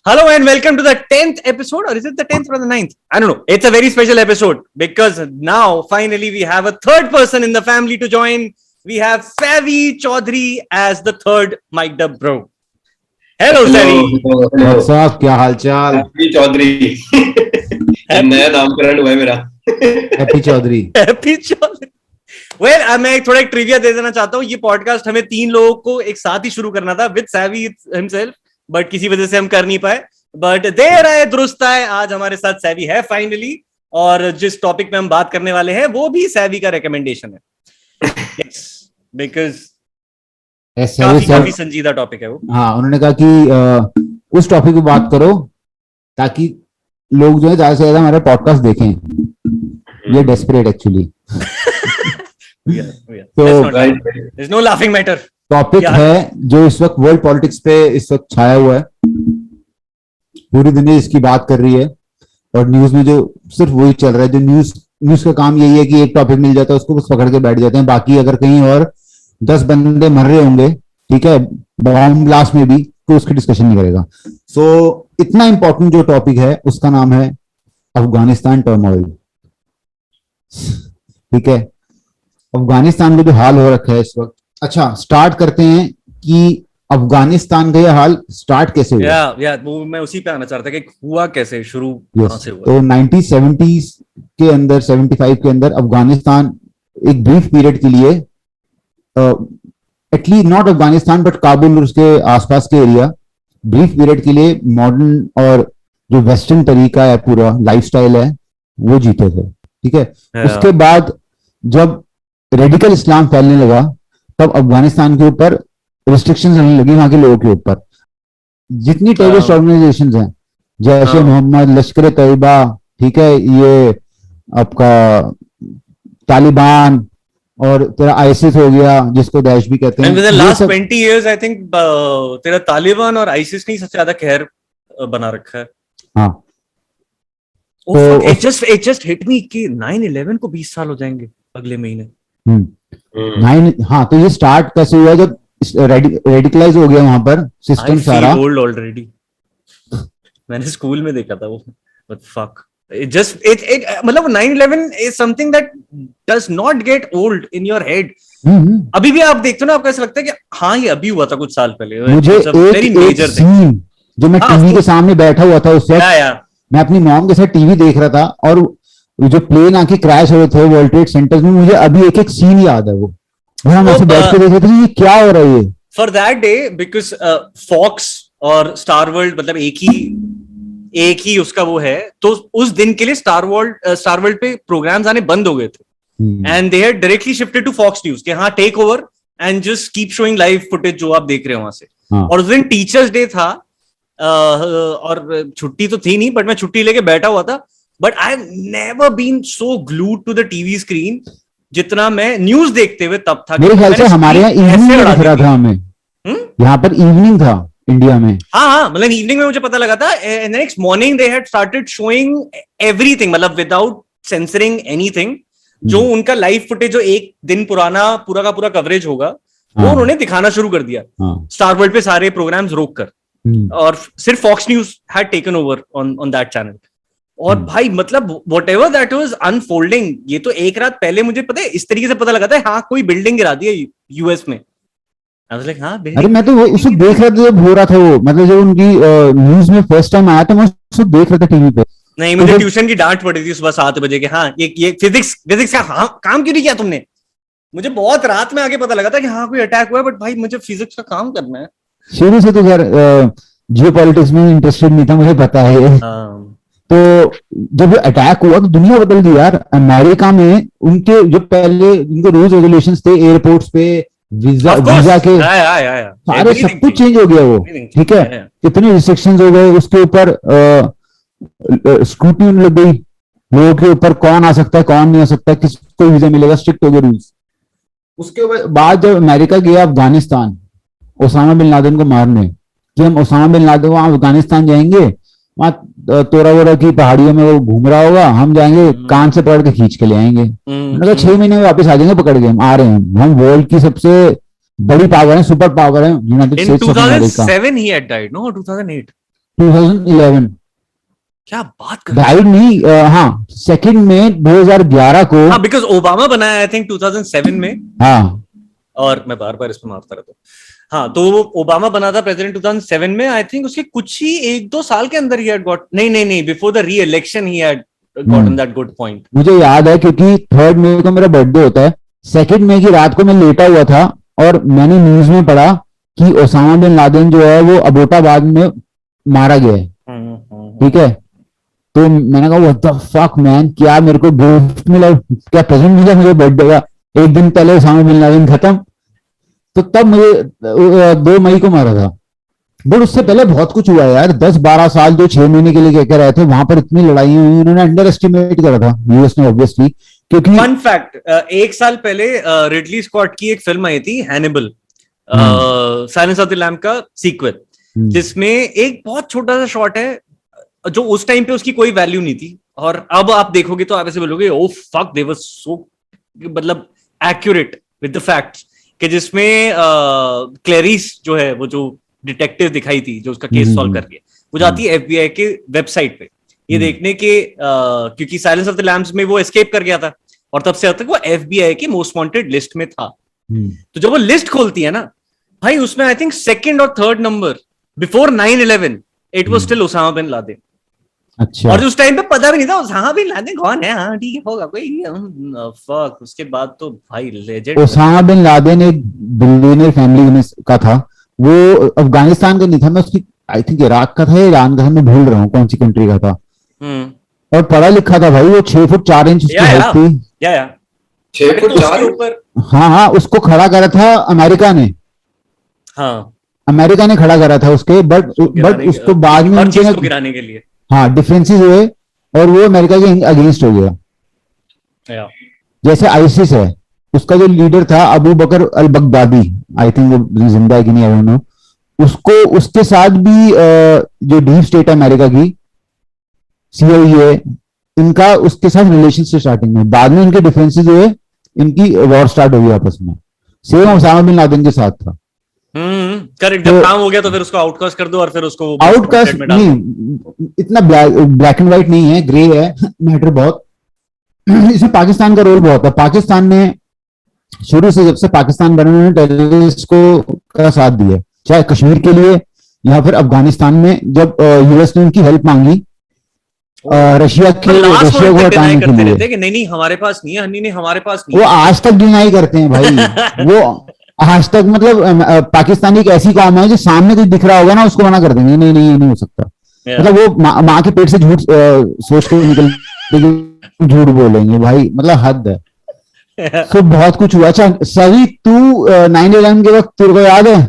Hello and welcome to the 10th episode, or is it the 10th or the 9th? I don't know. It's a very special episode because now finally we have a third person in the family to join. We have Savi Chaudhary as the third mic'd up bro. Hello Savi. साहब क्या हालचाल? Happy Chaudhary नया नामकरण हुआ है मेरा. Happy Chaudhary. Happy Chaudhary. Well मैं थोड़ा एक ट्रिविया दे देना चाहता हूँ. ये पॉडकास्ट हमें 3 लोगों को एक साथ ही शुरू करना था विद सैवी हिमसेल्फ, बट किसी वजह से हम कर नहीं पाए. बट देर आए दुरुस्त आए, आज हमारे साथ सैवी है फाइनली. और जिस टॉपिक में हम बात करने वाले हैं वो भी सैवी का रिकमेंडेशन है. यस, बिकॉज काफी संजीदा टॉपिक है वो. हाँ, उन्होंने कहा कि उस टॉपिक पे बात करो ताकि लोग जो है ज्यादा से ज्यादा हमारे पॉडकास्ट देखें. ये desperate actually. There's no laughing matter. Topic है जो इस वक्त वर्ल्ड पॉलिटिक्स पे इस वक्त छाया हुआ है. पूरी दुनिया इसकी बात कर रही है और न्यूज में जो सिर्फ वही चल रहा है. जो न्यूज का काम यही है कि एक टॉपिक मिल जाता है, उसको बस पकड़ के बैठ जाते हैं. बाकी अगर कहीं और 10 बंदे मर रहे होंगे, ठीक है, बॉम्ब ब्लास्ट में भी, तो उसकी डिस्कशन नहीं करेगा. सो इतना इंपॉर्टेंट जो टॉपिक है उसका नाम है अफगानिस्तान टर्मोइल. ठीक है, अफगानिस्तान में जो हाल हो रखा है इस वक्त. अच्छा, स्टार्ट करते हैं कि अफगानिस्तान का यह हाल स्टार्ट कैसे हुआ. वो मैं उसी पे आना चाहता था कि हुआ कैसे, शुरू कहां से हुआ. तो 1970s के अंदर, 75 के अंदर अफगानिस्तान एक ब्रीफ पीरियड के लिए, at least not Afghanistan but Kabul और उसके आसपास के एरिया, ब्रीफ पीरियड के लिए मॉडर्न और जो वेस्टर्न तरीका है, पूरा लाइफस्टाइल है, वो जीते थे. ठीक है. उसके बाद जब रेडिकल इस्लाम फैलने लगा तब अफगानिस्तान के ऊपर रिस्ट्रिक्शंस आने लगी वहां के लोगों के ऊपर. जितनी टेररिस्ट ऑर्गेनाइजेशंस हैं, जैसे मोहम्मद, लश्कर तैयबा, ठीक है, ये आपका तालिबान और तेरा आईसिस हो गया जिसको दाइश भी कहते हैं. लास्ट 20 years आई थिंक तेरा तालिबान और आईसिस ने सबसे ज्यादा कहर बना रखा है. हाँ, तो it just hit me कि 9/11 को 20 साल हो जाएंगे अगले महीने. हाँ, तो ये स्टार्ट कैसे हुआ जब रेडिकलाइज हो गया वहां पर सिस्टम सारा. Old already. मैंने स्कूल में देखा था वो. बट फक, मतलब 9/11 is something that does not get old in your head. अभी भी आप देखते हो ना, आपको ऐसा लगता है कि हाँ ये अभी हुआ था कुछ साल पहले. मुझे एक सीन जो मैं टीवी के सामने बैठा हुआ था उस वक्त, मैं अपनी मॉम के साथ टीवी देख रहा था और जो प्लेन आके क्रैश हो रहे थे वर्ल्ड ट्रेड सेंटर्स में, मुझे अभी एक सीन याद है. वो हम ऐसे बैठ के देख रहे थे कि ये क्या हो रहा है. For that day because Fox और स्टार वर्ल्ड मतलब एक ही उसका वो है, तो उस दिन के लिए स्टार वर्ल्ड पे प्रोग्राम्स आने बंद हो गए थे. And they had directly shifted to Fox News कि हाँ take over and just keep showing live footage जो आप देख रहे हो वहां से. और उस दिन टीचर्स डे था और छुट्टी तो थी नहीं, बट मैं छुट्टी लेके बैठा हुआ था. But I have never been so glued to the TV screen जितना मैं न्यूज देखते हुए तब था. मेरे ख्याल से हमारे यहाँ इवनिंग में दिख रहा था हमें. यहाँ पर इवनिंग था इंडिया में. हाँ, मतलब इवनिंग में मुझे पता लगा था. Next morning they had started showing everything, मतलब विदाउट सेंसरिंग एनीथिंग. जो उनका लाइव फुटेज जो एक दिन पुराना पूरा का पूरा कवरेज होगा वो उन्होंने दिखाना शुरू कर दिया स्टार वर्ल्ड पे सारे प्रोग्राम्स रोक कर. और सिर्फ Fox News had taken over on that channel. और भाई मतलब व्हाटएवर दैट वाज अनफोल्डिंग, ये तो एक रात पहले मुझे पता है इस तरीके से पता लगा था, हाँ कोई बिल्डिंग गिरा दी है यूएस में. I was like, हाँ, अरे मैं तो उसको देख रहा था जब हो रहा था वो, मतलब जब उनकी न्यूज में फर्स्ट टाइम आया था मैं उसको देख रहा था टीवी पे. नहीं, मुझे ट्यूशन की डांट पड़ी थी सुबह 7 बजे के. हाँ, ये फिजिक्स का काम क्यों नहीं किया तुमने. मुझे बहुत रात में आगे पता लगा था कि हाँ कोई अटैक हुआ है, बट भाई मुझे फिजिक्स का काम करना है. शुरू से तो यार जियोपॉलिटिक्स में इंटरेस्टेड नहीं था, मुझे पता है. तो जब अटैक हुआ तो दुनिया बदल गई यार. अमेरिका में उनके जो पहले उनके रूल्स रेगुलेशंस थे एयरपोर्ट्स पे, वीजा के सारे सब कुछ चेंज हो गया वो. ठीक है, कितने रिस्ट्रिक्शंस हो गए उसके ऊपर. स्क्रूटनी लग गई लोगों के ऊपर, कौन आ सकता है कौन नहीं आ सकता, किसको वीजा मिलेगा, स्ट्रिक्ट हो गए रूल्स. उसके बाद जब अमेरिका गया अफगानिस्तान ओसामा बिन लादेन को मारने, कि हम ओसामा बिन लादेन वहां अफगानिस्तान जाएंगे, वहां तोरा वोरा की पहाड़ियों में वो घूम रहा होगा, हम जाएंगे कान से पकड़ के खींच के ले आएंगे. मतलब 6 महीने में वापस आ जाएंगे पकड़ के, हम आ रहे हैं, हम वर्ल्ड की सबसे बड़ी पावर है, सुपर पावर है United In states of America. 2007 he had died, no? 2008. 2011 क्या बात कर रहे डाइड नहीं, हाँ 2 मई 2011 को। हाँ, बिकॉज ओबामा बनाया आई थिंक 2007 में, हाँ और मैं बार बार इसमें मारता रहता हूँ। हाँ, तो वो ओबामा बना था प्रेसिडेंट 2007 में, आई थिंक उसके कुछ ही 1-2 साल के अंदर ही had got, नहीं, बिफोर द री election he had gotten that good point. मुझे याद है क्योंकि 3 मई को मेरा बर्थडे होता है। 2 मई की रात को मैं लेटा हुआ था और मैंने न्यूज में पढ़ा कि ओसामा बिन लादेन जो है वो अबोटाबाद में मारा गया है। ठीक है, तो मैंने कहा व्हाट द फक मैन, क्या मेरे को गिफ्ट मिला, क्या प्रेजेंट मिला मुझे बर्थडे का? एक दिन पहले ओसामा बिन लादेन खत्म। तो तब मुझे 2 मई को मारा था, बट उससे पहले बहुत कुछ हुआ यार। 10-12 साल जो 6 महीने के लिए कहकर रहे थे, वहां पर इतनी लड़ाई हुई, उन्होंने अंडर एस्टिमेट करा था यूएस ने ऑब्वियसली, क्योंकि फन फैक्ट, 1 साल पहले रिडली स्कॉट की एक फिल्म आई थी Hannibal, silence of the lamb का सीक्वल, जिसमें एक बहुत छोटा सा शॉट है जो उस टाइम पे उसकी कोई वैल्यू नहीं थी, और अब आप देखोगे तो आप ऐसे बोलोगे ओ फक दे वर सो, मतलब एक्यूरेट विद द फैक्ट्स, कि जिसमें क्लेरिस जो है, वो जो डिटेक्टिव दिखाई थी जो उसका केस सॉल्व करके, वो जाती है एफबीआई के वेबसाइट पे ये देखने के, क्योंकि साइलेंस ऑफ द लैम्ब्स में वो एस्केप कर गया था और तब से अब तक वो एफबीआई की मोस्ट वांटेड लिस्ट में था। तो जब वो लिस्ट खोलती है ना भाई, उसमें आई थिंक 2nd और 3rd number before 9/11 it was still Osama bin Laden. अच्छा, और उस टाइम पे पता भी नहीं था ओसामा बिन लादेन कौन है। हाँ ठीक है, होगा कोई, फक। उसके बाद तो भाई लेजेंड। ओसामा बिन लादेन एक बिलियनर फैमिली में का था, वो अफगानिस्तान का नहीं था, मैं उसकी आई थिंक इराक का था या ईरान का था, मैं भूल रहा हूँ कौन सी कंट्री का था। और पढ़ा लिखा था भाई, वो 6 फुट 4 इंच उसकी हाइट थी। 6 फुट 4 ऊपर। हाँ, उसको खड़ा करा था अमेरिका ने। हाँ, अमेरिका ने खड़ा करा था उसके, बट उसको बाद में उनके गिराने के लिए हाँ डिफरेंसेस हुए और वो अमेरिका के अगेंस्ट हो गया। जैसे आईसिस है, उसका जो लीडर था अबू बकर अल बगदादी, आई थिंक वो जिंदा है कि नहीं, आई डोंट नो, उसको उसके साथ भी जो डीप स्टेट है अमेरिका की, CIA, इनका उसके साथ रिलेशन से स्टार्टिंग में, बाद में इनके डिफरेंसेस हुए, इनकी वॉर स्टार्ट हो गई आपस में। सेम ओसामा बिन लादेन के साथ था। करेक्ट। जब काम हो गया तो फिर उसको आउटकास्ट कर दो और फिर उसको आउटकास्ट नहीं, इतना ब्लैक एंड व्हाइट नहीं है, ग्रे है मैटर बहुत। इसमें पाकिस्तान का रोल बहुत है। पाकिस्तान ने शुरू से, जब से पाकिस्तान बने, उन्होंने टेररिस्ट को का साथ दिया, चाहे कश्मीर के लिए या फिर अफगानिस्तान में जब यूएस ने उनकी हेल्प मांगी, रशिया को हटाने के लिए। कि नहीं हमारे पास नहीं है, हनी नहीं हमारे पास नहीं। वो आज तक डिनाई करते हैं भाई। वो आज तक, मतलब पाकिस्तानी एक ऐसी कौम है जो सामने कुछ दिख रहा होगा ना, उसको मना कर देंगे, नहीं नहीं ये नहीं हो सकता। मतलब वो माँ के पेट से झूठ सोच के निकल झूठ बोलेंगे भाई, मतलब हद है। तो बहुत कुछ हुआ। अच्छा सभी, तू 9/11 के वक्त तेरे को याद है?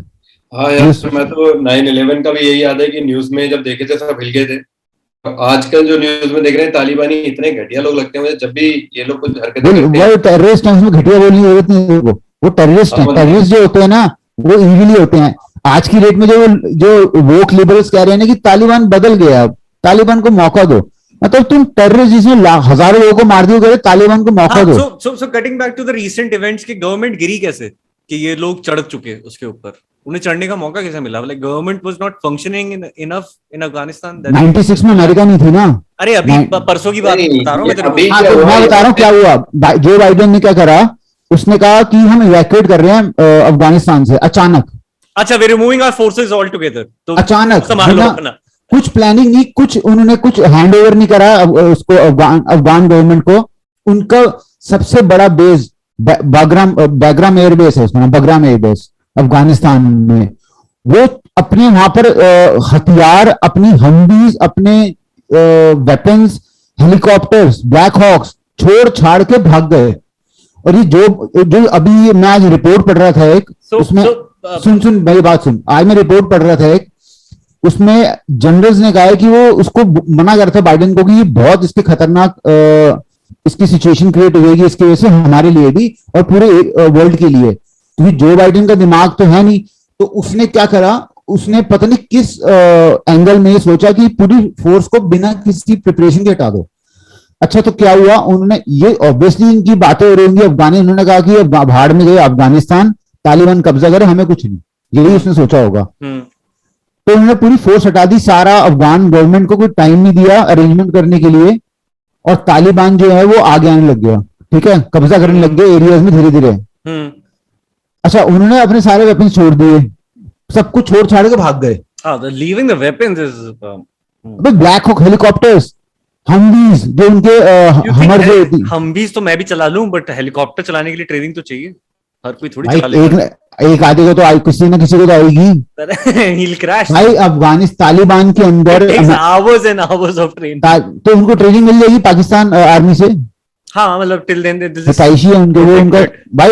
हाँ यार, मैं तो 9/11 का भी यही याद है कि न्यूज में जब देखे थे सब हिल गए थे। आजकल जो न्यूज में देख रहे हैं, तालिबानी इतने घटिया लोग लगते हैं मुझे, जब भी ये लोग कुछ हरकतें करते हैं। वो टेररिस्ट हैं, उसमें घटिया बोलने की जरूरत नहीं है। वो टेररिस्ट हैं। टेररिस्ट जो होते हैं ना, वो इविली होते हैं। आज की डेट में जो वोक लिबरल्स कह रहे हैं ना कि तालिबान बदल गया, अब तालिबान को मौका दो, मतलब तुम टेररिस्ट जिसमें हजारों लोगों को मार दिए, तालिबान को मौका दो। So cutting back to the recent events की गवर्नमेंट गिरी कैसे, कि ये लोग चढ़ चुके उसके ऊपर, उन्हें चढ़ने का मौका कैसे मिला? Like government was not functioning enough in Afghanistan. 96 में अमेरिका नहीं थी ना। अरे अभी परसों की बात बता रहा हूँ मैं तेरे को। मैं बता रहा हूँ क्या हुआ। जो बाइडेन ने क्या करा, उसने कहा कि हम इवैक्यूएट कर रहे हैं अफगानिस्तान से, अचानक। अच्छा, we removing our forces all together, तो अचानक संभाल लो अपना। कुछ प्लानिंग नहीं, उन्होंने कुछ हैंड ओवर नहीं करा उसको, अफगान गवर्नमेंट को। उनका सबसे बड़ा बेस बग्राम एयरबेस है, उसमें बग्राम एयरबेस अफगानिस्तान में। वो अपने वहां पर हथियार, अपनी हमवीज, अपने वेपन्स, हेलीकॉप्टर्स, ब्लैक हॉक्स छोड़ छाड़ के भाग गए। और ये जो अभी मैं आज रिपोर्ट पढ़ रहा था एक, उसमें सुन मेरी बात सुन। आज मैं रिपोर्ट पढ़ रहा था एक, उसमें जनरल्स ने कहा है कि वो उसको मना करता है बाइडेन को कि ये बहुत इसके खतरनाक इसकी सिचुएशन क्रिएट होगी इसकी वजह से, हमारे लिए भी और पूरे वर्ल्ड के लिए, क्योंकि जो बाइडेन का दिमाग तो है नहीं। तो उसने क्या करा, उसने पता नहीं किस एंगल में सोचा कि पूरी फोर्स को बिना किसी प्रिपरेशन के हटा दो। अच्छा तो क्या हुआ, उन्होंने ये ऑब्वियसली इनकी बातें हो रही होंगी अफगानी, उन्होंने कहा कि भाड़ में गए अफगानिस्तान, तालिबान कब्जा करे, हमें कुछ नहीं, यही उसने सोचा होगा। तो उन्होंने पूरी फोर्स हटा दी, सारा अफगान गवर्नमेंट को कोई टाइम नहीं दिया अरेंजमेंट करने के लिए, और तालिबान जो है वो आगे आने लग गया, ठीक है, कब्जा करने लग गए एरियाज में धीरे धीरे। अच्छा, उन्होंने अपने सारे वेपन छोड़ दिए, सब कुछ छोड़ छाड़ के भाग गए। Leaving the weapons is Black Hawk helicopters, Humvees, जो उनके हमर जो होती, हमवीज तो मैं भी चला लूं, बट हेलीकॉप्टर चलाने के लिए ट्रेनिंग तो चाहिए, हर कोई थोड़ी भाई चला लेगा। एक आधे को तो किसी ना किसी को तो आएगी। He'll crash. भाई अफगानिस्तान तालिबान के अंदर hours and hours of training. तो उनको ट्रेनिंग मिल जाएगी पाकिस्तान आर्मी से। हाँ, मतलब टिल देन पैशी है उनके, वो उनका भाई।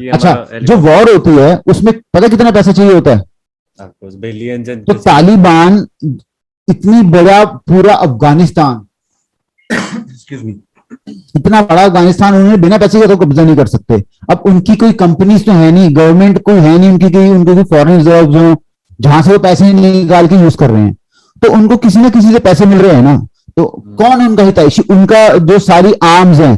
अच्छा, जो वॉर होती है उसमें पता कितना पैसा चाहिए होता है? तो तालिबान इतनी बड़ा पूरा अफगानिस्तान इतना बड़ा अफगानिस्तान उन्होंने बिना पैसे के तो कब्जा नहीं कर सकते। अब उनकी कोई कंपनीज तो है नहीं, गवर्नमेंट कोई है नहीं उनकी, कोई फॉरेन रिजर्व हो जहां से वो पैसे निकाल के यूज कर रहे हैं, तो उनको किसी ना किसी से पैसे मिल रहे हैं ना। तो कौन है उनका हितैषी? उनका जो सारी आर्म्स हैं,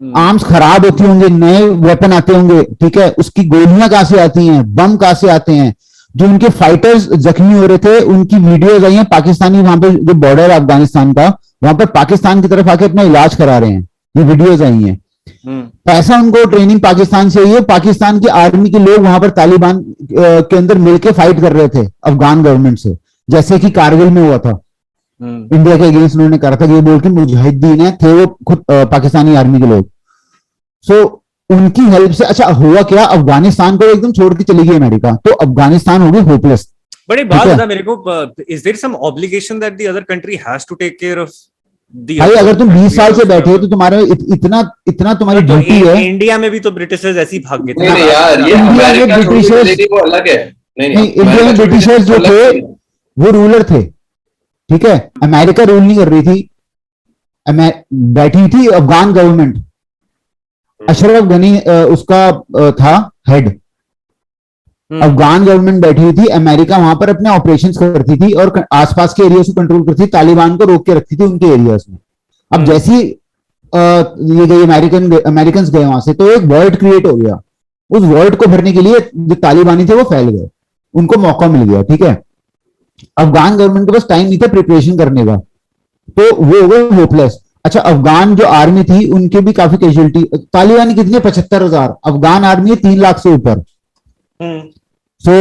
आर्म्स खराब होती होंगे, नए वेपन आते होंगे, ठीक है, उसकी गोलियां कहां से आती हैं, बम कहां से आते हैं, जो उनके फाइटर्स जख्मी हो रहे थे उनकी वीडियोज आई हैं, पाकिस्तानी वहां पे जो बॉर्डर है अफगानिस्तान का, वहां पर पाकिस्तान की तरफ आके अपना इलाज करा रहे हैं, ये वीडियोज आई हैं। पैसा उनको ट्रेनिंग पाकिस्तान से ही है, पाकिस्तान की आर्मी के लोग वहां पर तालिबान के अंदर मिलकर फाइट कर रहे थे अफगान गवर्नमेंट से, जैसे कि कारगिल में हुआ था। इंडिया के अगेंस्ट उन्होंने करा था, ये बोल के मुजाहिदीन है थे वो खुद पाकिस्तानी आर्मी के लोग। सो उनकी हेल्प से अच्छा हुआ क्या, अफगानिस्तान को एकदम छोड़ के चली गई अमेरिका, तो अफगानिस्तान हो गई होपलेस। बड़ी बात बता मेरे को, is there some obligation that the other country has to take care of the? भाई अगर तुम 20 साल से बैठे हो तो तुम्हारे इतना तुम्हारी ड्यूटी है। इंडिया में भी तो ब्रिटिशर्स ऐसे ही भाग गए थे। नहीं यार, ये अमेरिका ब्रिटिशर्स वो अलग है। नहीं, इंडिया में ब्रिटिशर्स जो थे वो रूलर थे, ठीक है, अमेरिका रूल नहीं कर रही थी, बैठी थी अफगान गवर्नमेंट, अशरफ गनी उसका था हेड, अफगान गवर्नमेंट बैठी हुई थी, अमेरिका वहां पर अपने ऑपरेशंस करती थी और आसपास के एरिया को कंट्रोल करती थी, तालिबान को रोक के रखती थी उनके एरियाज में। अब जैसी ये गई अमेरिकन गए वहां से, तो एक वर्ड क्रिएट हो गया, उस वर्ड को भरने के लिए जो तालिबानी थे वो फैल गए, उनको मौका मिल गया, ठीक है। अफगान गवर्नमेंट के पास टाइम नहीं था प्रिपरेशन करने का, तो वो हो गए होपलेस। अच्छा, अफगान जो आर्मी थी उनके भी काफी कैजुअलिटी, तालिबान कितनी 75,000, अफगान आर्मी है 3 लाख से ऊपर। सो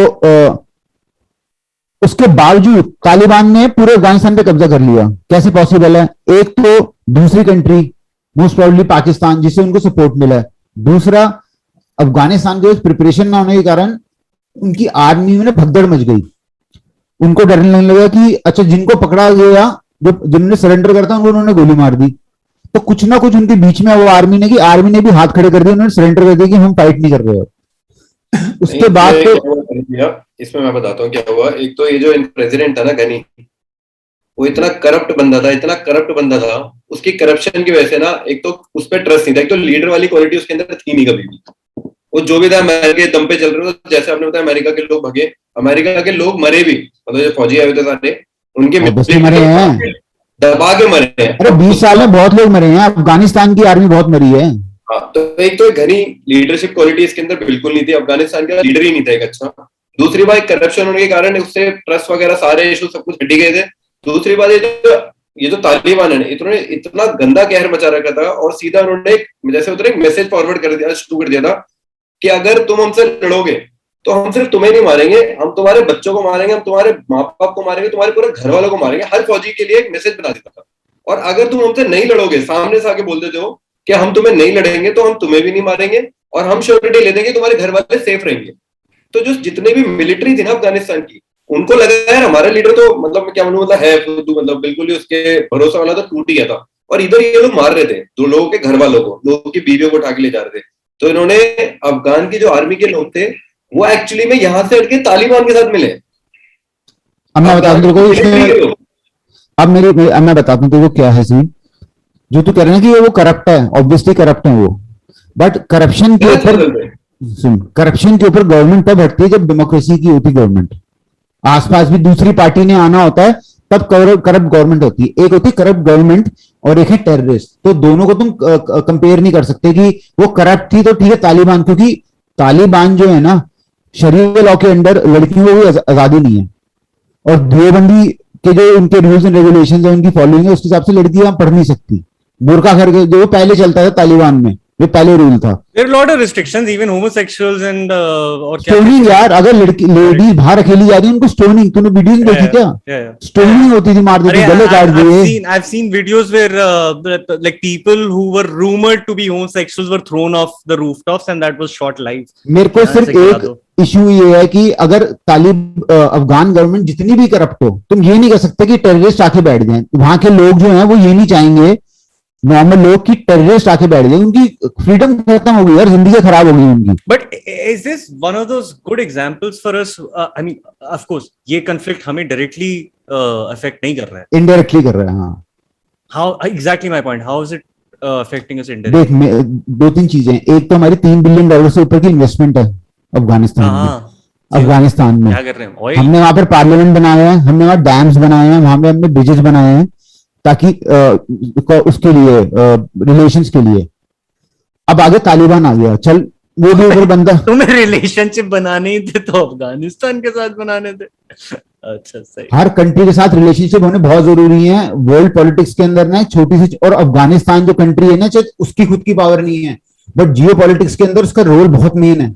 उसके बावजूद तालिबान ने पूरे अफगानिस्तान पे कब्जा कर लिया। कैसे पॉसिबल है? एक तो दूसरी कंट्री मोस्ट प्रोबेबली पाकिस्तान जिससे उनको सपोर्ट मिला है, दूसरा अफगानिस्तान के प्रिपरेशन ना होने के कारण उनकी आर्मी में भगदड़ मच गई, उनको डरने लगने लगा कि अच्छा जिनको पकड़ा गया, जो जिन्होंने सरेंडर करता उन्होंने गोली मार दी, तो कुछ ना कुछ उनके बीच में वो आर्मी ने भी हाथ खड़े कर दिए, उन्होंने सरेंडर कर दिया कि हम फाइट नहीं कर रहे हो। उसके बाद तो इसमें मैं बताता हूँ क्या हुआ। एक तो ये जो प्रेसिडेंट था ना गनी, वो इतना करप्ट बंदा था, उसकी करप्शन की वजह से ना, एक तो उस पर ट्रस्ट नहीं था, एक तो लीडर वाली क्वालिटी उसके अंदर थी नहीं कभी भी। वो जो भी था अमेरिका के दम पे चल रहे थे, जैसे आपने बताया अमेरिका के लोग भगे, अमेरिका के लोग मरे भी, मतलब जो फौजी आए थे सारे उनके मरे हैं, दबा के मरे हैं। अरे 20 साल में बहुत लोग मरे हैं, अफगानिस्तान की आर्मी बहुत मरी है। हाँ, तो एक तो घनी लीडरशिप क्वालिटी इसके अंदर बिल्कुल नहीं थी, अफगानिस्तान का लीडर ही नहीं था एक अच्छा। दूसरी बात, करप्शन होने के कारण उससे ट्रस्ट वगैरह सारे इशू सब कुछ हटी गए थे। दूसरी बात, ये जो तालिबान है इन्होंने इतना गंदा कहर मचा रखा था, और सीधा उन्होंने जैसे एक मैसेज फॉरवर्ड कर दिया, शुरू कर दिया था कि अगर तुम हमसे लड़ोगे तो हम सिर्फ तुम्हें नहीं मारेंगे, हम तुम्हारे बच्चों को मारेंगे, हम तुम्हारे माँ बाप को मारेंगे, तुम्हारे पूरे घर वालों को मारेंगे। हर फौजी के लिए एक मैसेज बना देता था। और अगर तुम हमसे नहीं लड़ोगे, सामने से आके बोल देते हो कि हम तुम्हें नहीं लड़ेंगे तो हम तुम्हें भी नहीं मारेंगे, और हम श्योरिटी ले देंगे तुम्हारे घर वाले सेफ रहेंगे। तो जो जितने भी मिलिट्री थी ना अफगानिस्तान की, उनको लगा यार हमारा लीडर तो मतलब क्या बोलूं, मतलब है फुद्दू, मतलब बिल्कुल ही उसके भरोसा वाला तो टूट ही गया था। और इधर ये लोग मार रहे थे दो लोगों के घर वालों को, लोगों की बीवियों को उठा के ले जा रहे थे। तो इन्होंने अफगान की जो आर्मी के लोग थे वो एक्चुअली में यहां से हटके तालिबान के साथ मिले। अब मैं बताता हूँ मैं बताता हूँ तुमको क्या है सीन। जो तू कह रहे हैं कि वो करप्ट है, ऑब्वियसली करप्ट है वो, बट करप्शन के ऊपर गवर्नमेंट तब हटती है जब डेमोक्रेसी की होती गवर्नमेंट। आसपास भी दूसरी पार्टी ने आना होता है तब करप्ट गवर्नमेंट होती है। एक होती है करप्ट गवर्नमेंट और एक है टेररिस्ट। तो दोनों को तुम कंपेयर नहीं कर सकते कि वो करप्ट थी तो ठीक है तालिबान, क्योंकि तालिबान जो है ना शरीय लॉ के अंडर लड़कियों को भी आजादी नहीं है, और देवबंदी के जो उनके रूल्स एंड रेगुलेशन है उनकी फॉलोइंग है, उसके हिसाब से लड़कियां पढ़ नहीं सकती। बुर्का करके जो पहले चलता था तालिबान में, ये पहले रूल था। There are a lot of restrictions, even homosexuals and और क्या स्टोनिंग यार, अगर लड़की लेडीज बाहर अकेली जा रही है उनको स्टोनिंग, तूने वीडियो नहीं देखी क्या? स्टोनिंग होती थी, मार देती, गले काट दिए। I've seen videos where like people who were rumored to be homosexuals were thrown off the rooftops and that was shot live. मेरे को सिर्फ एक इश्यू ये है कि अगर अफगान गवर्नमेंट जितनी भी करप्ट हो, तुम ये नहीं कह सकते कि टेररिस्ट आके बैठ जाएं। वहां के लोग जो हैं वो ये नहीं चाहेंगे, नॉर्मल लोग, की टेररिस्ट आके बैठ जाए, उनकी फ्रीडम खत्म हो गई यार, जिंदगी खराब हो गई उनकी। But is this one of those good examples for us? I mean, of course, ये conflict हमें directly affect नहीं कर रहा है, इनडायरेक्टली कर रहा है। हाँ, how exactly my point? How is it affecting us indirectly? देख, दो तीन चीजें। एक तो हमारी $3 बिलियन से ऊपर की इन्वेस्टमेंट है अफगानिस्तान में। अफगानिस्तान में क्या कर रहे हैं? Oil? हमने वहां पर पार्लियामेंट बनाया है, हमने वहां डैम्स बनाए हैं, वहां पे हमने ब्रिजेस बनाए हैं, ताकि उसके लिए रिलेशंस के लिए। अब आगे तालिबान आ गया, चल वो भी ऊपर बंदा। तुम्हें रिलेशनशिप बनाने ही थे तो अफगानिस्तान के साथ बनाने थे। अच्छा, सही। हर कंट्री के साथ रिलेशनशिप होने बहुत जरूरी है वर्ल्ड पॉलिटिक्स के अंदर ना। छोटी सी, और अफगानिस्तान जो कंट्री है ना, चाहे उसकी खुद की पावर नहीं है, बट जियो पॉलिटिक्स के अंदर उसका रोल बहुत मेन है।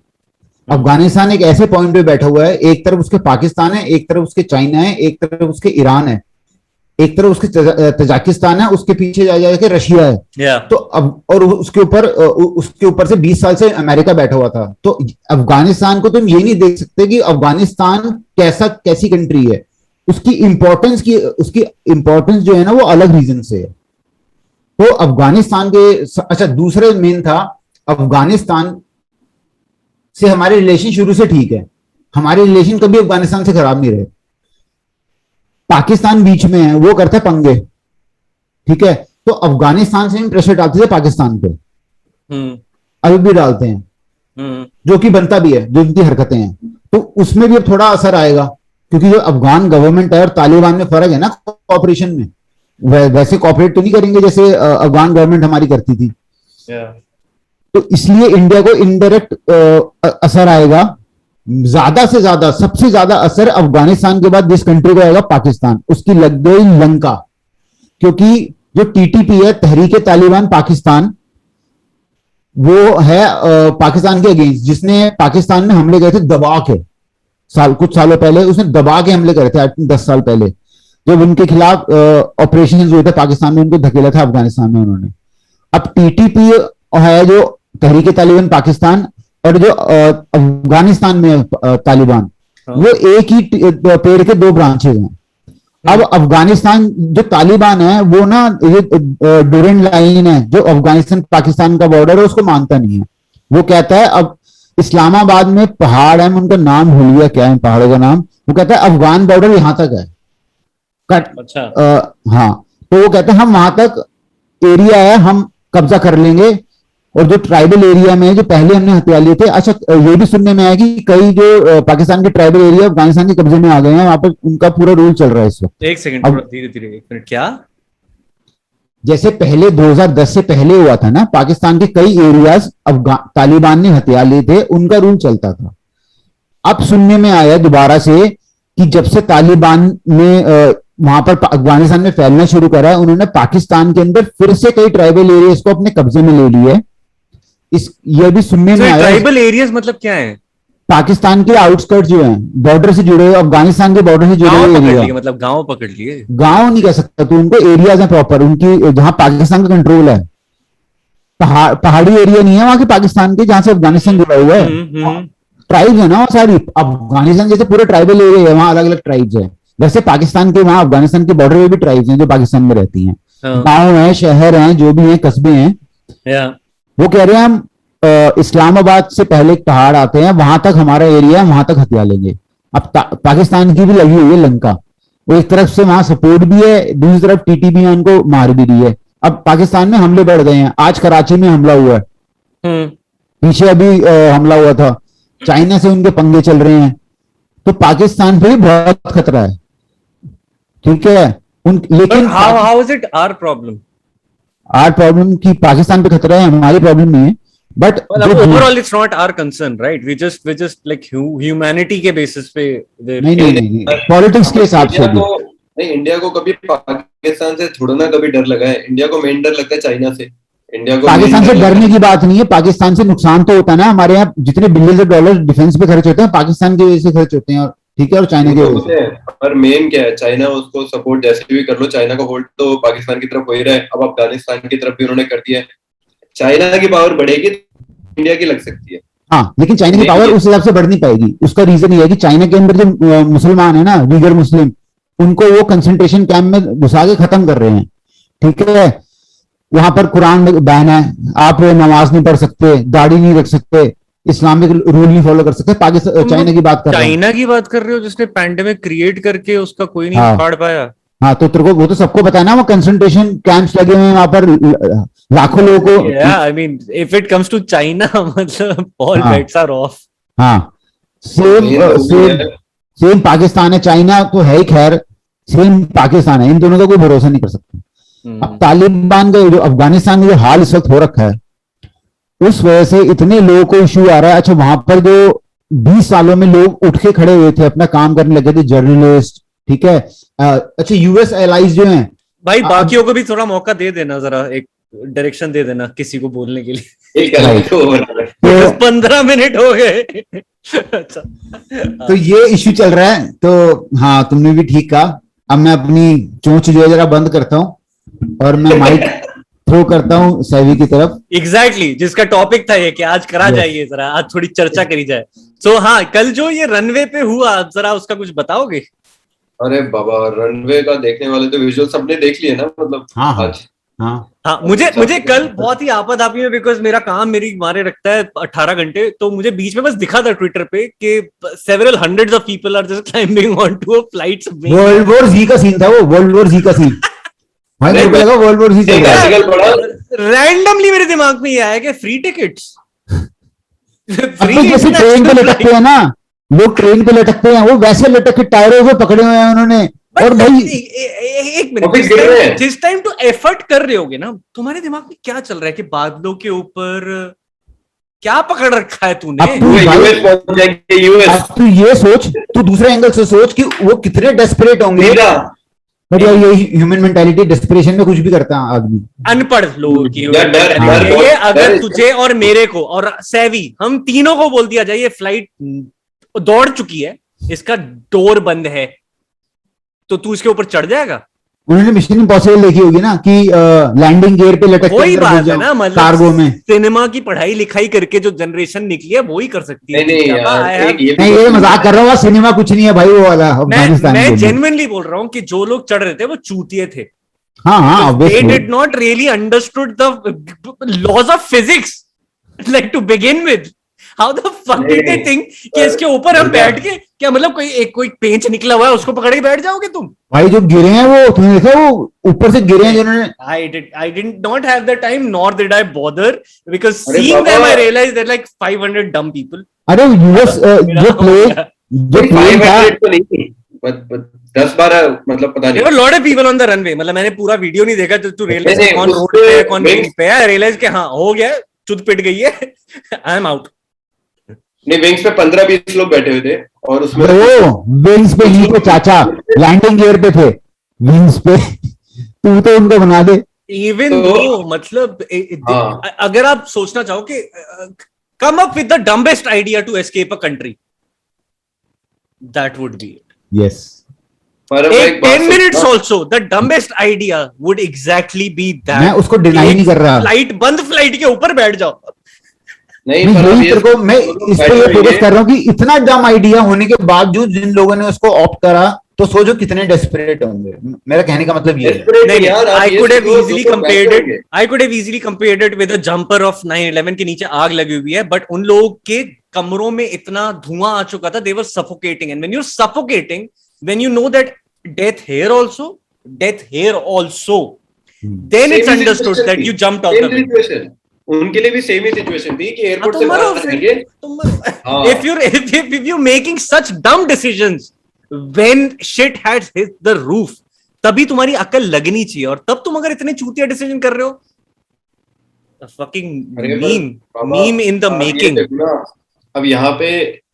अफगानिस्तान एक ऐसे पॉइंट पे बैठा हुआ है, एक तरफ उसके पाकिस्तान है, एक तरफ उसके चाइना है, एक तरफ उसके ईरान है, एक तरफ उसके तजाकिस्तान है, उसके पीछे जा जाके रशिया है। तो अब और उसके ऊपर से 20 साल से अमेरिका बैठा हुआ था। तो अफगानिस्तान को तुम ये नहीं देख सकते कि अफगानिस्तान कैसी कंट्री है। उसकी इंपॉर्टेंस जो है ना वो अलग रीजन से है। तो अफगानिस्तान के अच्छा, दूसरे मेन था, अफगानिस्तान से हमारे रिलेशन शुरू से ठीक है, हमारे रिलेशन कभी अफगानिस्तान से खराब नहीं रहे। पाकिस्तान बीच में है, वो करता है पंगे, ठीक है, तो अफगानिस्तान से प्रेशर डालते थे पाकिस्तान पे, अभी भी डालते हैं, जो कि बनता भी है, जो उनकी हरकतें हैं। तो उसमें भी अब थोड़ा असर आएगा, क्योंकि जो अफगान गवर्नमेंट है और तालिबान में फर्क है ना कॉपरेशन में। वैसे कॉपरेट तो नहीं करेंगे जैसे अफगान गवर्नमेंट हमारी करती थी। तो इसलिए इंडिया को इनडायरेक्ट असर आएगा। ज्यादा से ज्यादा, सबसे ज्यादा असर अफगानिस्तान के बाद जिस कंट्री को आएगा, पाकिस्तान, उसकी लग गई लंका। क्योंकि जो टीटीपी है, तहरीक तालिबान पाकिस्तान, वो है पाकिस्तान के अगेंस्ट, जिसने पाकिस्तान में हमले करे थे दबा के, कुछ सालों पहले उसने दबा के हमले करे थे, 10 साल पहले, जब उनके खिलाफ ऑपरेशन जो था पाकिस्तान में, उनको धकेला था अफगानिस्तान में उन्होंने। अब टीटीपी है जो तहरीक तालिबान पाकिस्तान, और जो अफगानिस्तान में तालिबान, वो एक ही पेड़ के 2 ब्रांचेज हैं। अब अफगानिस्तान जो तालिबान है वो ना, ये डोरेंट लाइन है जो अफगानिस्तान पाकिस्तान का बॉर्डर है, उसको मानता नहीं है। वो कहता है, अब इस्लामाबाद में पहाड़ है, मैं उनका नाम भूल गया, क्या है पहाड़ों का नाम, वो कहता है अफगान बॉर्डर यहां तक है, अच्छा। हाँ, तो वो कहते हैं हम वहां तक एरिया है, हम कब्जा कर लेंगे। और जो ट्राइबल एरिया में जो पहले हमने हथियार लिए थे, अच्छा ये भी सुनने में आया कि कई जो पाकिस्तान के ट्राइबल एरिया अफगानिस्तान के कब्जे में आ गए हैं, वहां पर उनका पूरा रूल चल रहा है इस वक्त। एक सेकंड, धीरे धीरे, एक मिनट, क्या? जैसे पहले 2010 से पहले हुआ था ना, पाकिस्तान के कई एरियाज तालिबान ने हथियार लिए थे, उनका रूल चलता था। अब सुनने में आया दोबारा से कि जब से तालिबान ने वहां पर अफगानिस्तान में फैलना शुरू करा है, उन्होंने पाकिस्तान के अंदर फिर से कई ट्राइबल एरियाज को अपने कब्जे में ले लिए। ये भी सुनने में आया। ट्राइबल एरियाज मतलब क्या है? पाकिस्तान के आउटस्कर्ट जो हैं, बॉर्डर से जुड़े हुए, अफगानिस्तान के बॉर्डर से जुड़े हुए एरिया, मतलब गांव पकड़ लिए। गांव नहीं कह सकता तो उनको एरियाज हैं प्रॉपर, उनकी जहां पाकिस्तान का कंट्रोल है। पहाड़ी एरिया नहीं है वहां के पाकिस्तान के, जहां से अफगानिस्तान जुड़ा हुआ है। ट्राइब्स है ना सारी, अफगानिस्तान जैसे पूरे ट्राइबल एरिया है, वहां अलग अलग ट्राइब्स है। वैसे पाकिस्तान के वहां अफगानिस्तान के बॉर्डर में भी ट्राइब्स हैं जो पाकिस्तान में रहती हैं, गाँव है, शहर है, जो भी है, कस्बे हैं। वो कह रहे हैं हम इस्लामाबाद से पहले एक पहाड़ आते हैं, वहां तक हमारा एरिया, वहां तक हथियार लेंगे। अब पाकिस्तान की भी लगी हुई है लंका, वो एक तरफ से वहां सपोर्ट भी है, दूसरी तरफ टीटीपी उनको मार भी रही है। अब पाकिस्तान में हमले बढ़ गए हैं, आज कराची में हमला हुआ है, पीछे अभी हमला हुआ था, चाइना से उनके पंगे चल रहे हैं। तो पाकिस्तान पे बहुत खतरा है, ठीक है। लेकिन how is it our problem? की पाकिस्तान पे खतरा है, हमारी प्रॉब्लम नहीं है। But overall it's not our concern, right? We just like humanity के बेसिस पे नहीं पॉलिटिक्स के हिसाब से भी नहीं, इंडिया को कभी पाकिस्तान से थोड़ा ना कभी डर लगा है। इंडिया को मेन डर लगता है चाइना से। इंडिया को पाकिस्तान से डरने की बात नहीं है, पाकिस्तान से नुकसान तो होता है ना। हमारे यहाँ जितने बिलियन डॉलर डिफेंस पे खर्च होते हैं पाकिस्तान की वजह से खर्च होते हैं, और ठीक है, और चाइना की वजह से। पर मेन क्या है, चाइना उसको सपोर्ट जैसे भी कर लो, चाइना का होल्ड तो पाकिस्तान की तरफ हो ही रहा है। अब अफगानिस्तान की तरफ भी उन्होंने कर दिया है। चाइना की पावर बढ़ेगी, इंडिया की लग सकती है। हाँ, लेकिन चाइना की पावर उस हिसाब से बढ़ नहीं पाएगी। उसका रीजन ये है कि चाइना के अंदर जो मुसलमान है ना, वीगर मुस्लिम, उनको वो कंसंट्रेशन कैंप में घुसा के खत्म कर रहे हैं, ठीक है। वहां पर कुरान में बैन है, आप नमाज नहीं पढ़ सकते, दाढ़ी नहीं रख सकते, इस्लामिक रूल नहीं फॉलो कर सकते। पाकिस्तान चाइना की बात कर रहे हो, चाइना की बात कर रहे हो जिसने पैंडेमिक क्रिएट करके उसका कोई नहीं उखाड़ पाया। हाँ, तो तेरे को वो तो सबको पता है ना, वो कंसंट्रेशन कैंप्स लगे हुए हैं वहां पर, लाखों लोगों को। I mean if it comes to China, मतलब ऑल बेट्स आर ऑफ। हाँ, सेम पाकिस्तान है, चाइना तो है ही, खैर सेम पाकिस्तान है, इन दोनों का कोई भरोसा नहीं कर सकते। अब तालिबान का जो अफगानिस्तान में जो हाल इस वक्त हो रखा है, उस वजह से इतने लोगों को इश्यू आ रहा है। अच्छा, वहां पर जो 20 सालों में लोग उठ के खड़े हुए थे, अपना काम करने लगे थे, जर्नलिस्ट, ठीक है। अच्छा, यूएस एलाइज जो हैं भाई, बाकियों को भी थोड़ा मौका दे देना, जरा एक डायरेक्शन दे देना किसी को बोलने के लिए। 15 मिनट हो गए। अच्छा, तो ये इश्यू चल रहा है। तो हाँ, तुमने भी ठीक कहा। अब मैं अपनी चोंच जो है जरा बंद करता हूँ और मैं माइक थ्रो करता हूँ सैवी की तरफ। एग्जैक्टली, जिसका टॉपिक था ये कि आज करा जाइए, जरा आज थोड़ी चर्चा करी जाए। सो हाँ, कल जो ये रनवे पे हुआ, जरा उसका कुछ बताओगे? अरे बाबा, रनवे का देखने वाले तो विजुअल सबने देख लिए ना, मतलब हाँ आज। हाँ, मुझे कल बहुत ही आफत आपी में, बिकॉज मेरा काम मेरी मारे रखता है 18 घंटे, तो मुझे बीच में बस दिखा था ट्विटर पे कि several hundreds of people are just climbing onto a flight. World war Z का सीन था वो, वर्ल्ड वॉर जी का सीन। हाँ, मेरे को लगा वर्ल्ड वॉर जी चल रहा है। रैंडमली मेरे दिमाग में ये आया कि फ्री टिकट्स। जैसे ट्रेन पे लटकते हैं ना लोग, ट्रेन पे लटकते हैं, वो वैसे लटक के टायरों को पकड़े हुए हैं उन्होंने। और भाई एक मिनट, जिस टाइम तो एफर्ट कर रहे होगे ना, तुम्हारे दिमाग में क्या चल रहा है कि बादलों के ऊपर क्या पकड़ रखा है तूने? तू ये सोच, तू दूसरे एंगल से सोच कि वो कितने डेस्परेट होंगे। बट यार, ये ह्यूमन मेंटालिटी, डेस्परेशन में कुछ भी करता है आदमी। अनपढ़ लोगों की ये, अगर तुझे और मेरे को और सैवी, हम तीनों को बोल दिया जाए ये फ्लाइट दौड़ चुकी है, इसका डोर बंद है, तो तू इसके ऊपर चढ़ जाएगा? उन्होंने मिशन इम्पॉसिबल देखी होगी ना, कि लैंडिंग गियर पे लटक वही बात है ना, मतलब कार्गो में। सिनेमा की पढ़ाई लिखाई करके जो जनरेशन निकली है वो ही कर सकती है। नहीं, ये मजाक कर रहा हूँ, सिनेमा कुछ नहीं है भाई, वो वाला अफगानिस्तान। मैं जेन्युइनली बोल रहा हूँ कि जो लोग चढ़ रहे थे वो चूतिए थे। हाँ, they did not really understood the laws of physics, like to begin with. How the fuck did they think कि इसके ऊपर हम बैठ के, क्या मतलब कोई पेंच निकला हुआ है उसको पकड़ के बैठ जाओगे तुम? भाई जो गिरे हैं वो, तुमने देखा वो ऊपर से गिरे हैं जिन्होंने। I did not have the time, nor did I bother, because seeing them I realized they're like 500 dumb people. अरे यूएस जो प्लेन था, 10-12, मतलब पता नहीं। There were a lot of people on the runway. मतलब मैंने पूरा वीडियो नहीं देखा तो तू रियलाइज कौन रोड पे है कौन विंग पे है, रियलाइज कि हाँ हो गया, चुद पिट गई है, आई एम आउट। नहीं, विंग्स पे 15-20 लोग बैठे हुए थे, और उसमें वो विंग्स पे नहीं थे चाचा, लैंडिंग गियर पे थे, विंग्स पे। तू तो उनको बना दे। इवन दो, मतलब अगर आप सोचना चाहो कि come up with the dumbest idea to escape a country, that would be it. Yes, 10 minutes also the dumbest idea would exactly be that। मैं उसको डिनाई नहीं कर रहा। फ्लाइट बंद, फ्लाइट के ऊपर बैठ जाओ। नहीं, तेरे को मैं इस पे ये फोकस कर रहा हूँ कि इतना डम आइडिया होने के बावजूद जिन लोगों ने उसको ऑप्ट करा, तो सोचो कितने डेस्परेट होंगे। मेरा कहने का मतलब ये है। I could have easily compared it with a jumper of 9/11 के नीचे आग लगी हुई है, बट उन लोगों के कमरों में इतना धुआं आ चुका था, they were suffocating, and when you're suffocating, when you know that death here also, then it's understood that you jumped out of it. उनके लिए भी सेम ही सिचुएशन थी कि एयरपोर्ट से बाहर जाएंगे। if you're making such dumb decisions when shit has hit the roof, तभी तुम्हारी अकल लगनी चाहिए, और तब तुम अगर इतने चूतिया डिसीजन कर रहे हो, fucking अरे meme in the आप ये making. देखो ना, अब यहाँ पे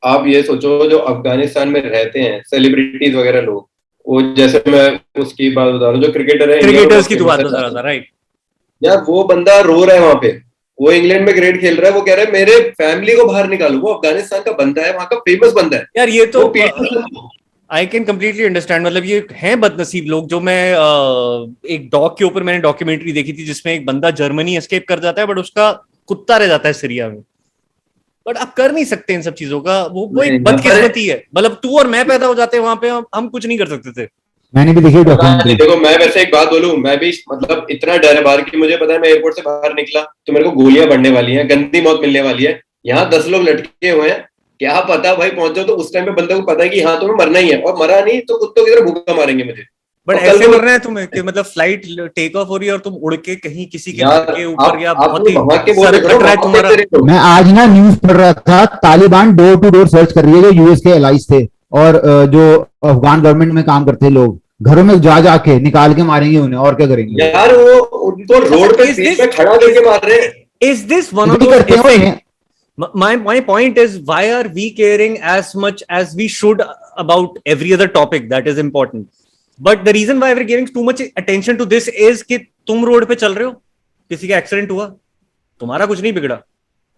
आप ये सोचो, जो अफगानिस्तान में रहते हैं सेलिब्रिटीज वगैरह लोग, वो जैसे मैं उसकी बात बता रहा हूँ, जो क्रिकेटर है, क्रिकेटर्स की तो बात बता रहा था, राइट? यार वो बंदा रो रहा है वहां पे, वो इंग्लैंड में क्रिकेट खेल रहा है, वो कह रहा है मेरे फैमिली को बाहर निकालो, वो अफगानिस्तान का बंदा है, वहां का फेमस बंदा है यार ये तो वो PT. I can completely understand, मतलब ये हैं बदनसीब लोग। जो मैं एक डॉग के ऊपर मैंने डॉक्यूमेंट्री देखी थी जिसमें एक बंदा जर्मनी एस्केप कर जाता है बट उसका कुत्ता रह जाता है सीरिया में। बट आप कर नहीं सकते इन सब चीजों का, वो एक बदकिस्मती है। मतलब तू और मैं पैदा हो जाते हैं वहां पे, हम कुछ नहीं कर सकते थे। मैंने भी देखी डॉक्यूमेंट्री। देखो मैं वैसे एक बात बोलूं, मैं भी मतलब इतना डर है बाहर की, मुझे पता है मैं एयरपोर्ट से बाहर निकला तो मेरे को गोलियां बढ़ने वाली हैं, गंदी मौत मिलने वाली है। यहाँ 10 लोग लटके हुए हैं, क्या पता भाई पहुंच जाओ तो उस टाइम पे बंदे को पता है कि हाँ तुम्हें मरना ही है, और मरा नहीं तो कुत्तों की तरह भूखा मारेंगे मुझे। बट ऐसे मरना है तुम्हें कि मतलब फ्लाइट टेक ऑफ हो रही है और तुम उड़ के कहीं किसी के घर के ऊपर, या बहुत ही सर कट रहा है तुम्हारा। मैं आज ना न्यूज पढ़ रहा था, Taliban door to door search कर रही है, जो यूएस के एलाइज थे और जो अफगान गवर्नमेंट में काम करते लोग, घरों में जा जाके निकाल के मारेंगे उन्हें, और क्या करेंगे यार। वो उनको रोड पे स्ट्रीट पे खड़ा करके मार रहे हैं। Is this one of those? My point is, why are we caring as much as we should about every other topic that is important? But the reason why we're giving too much attention to this is कि तुम road पे चल रहे हो, किसी का accident हुआ, तुम्हारा कुछ नहीं बिगड़ा,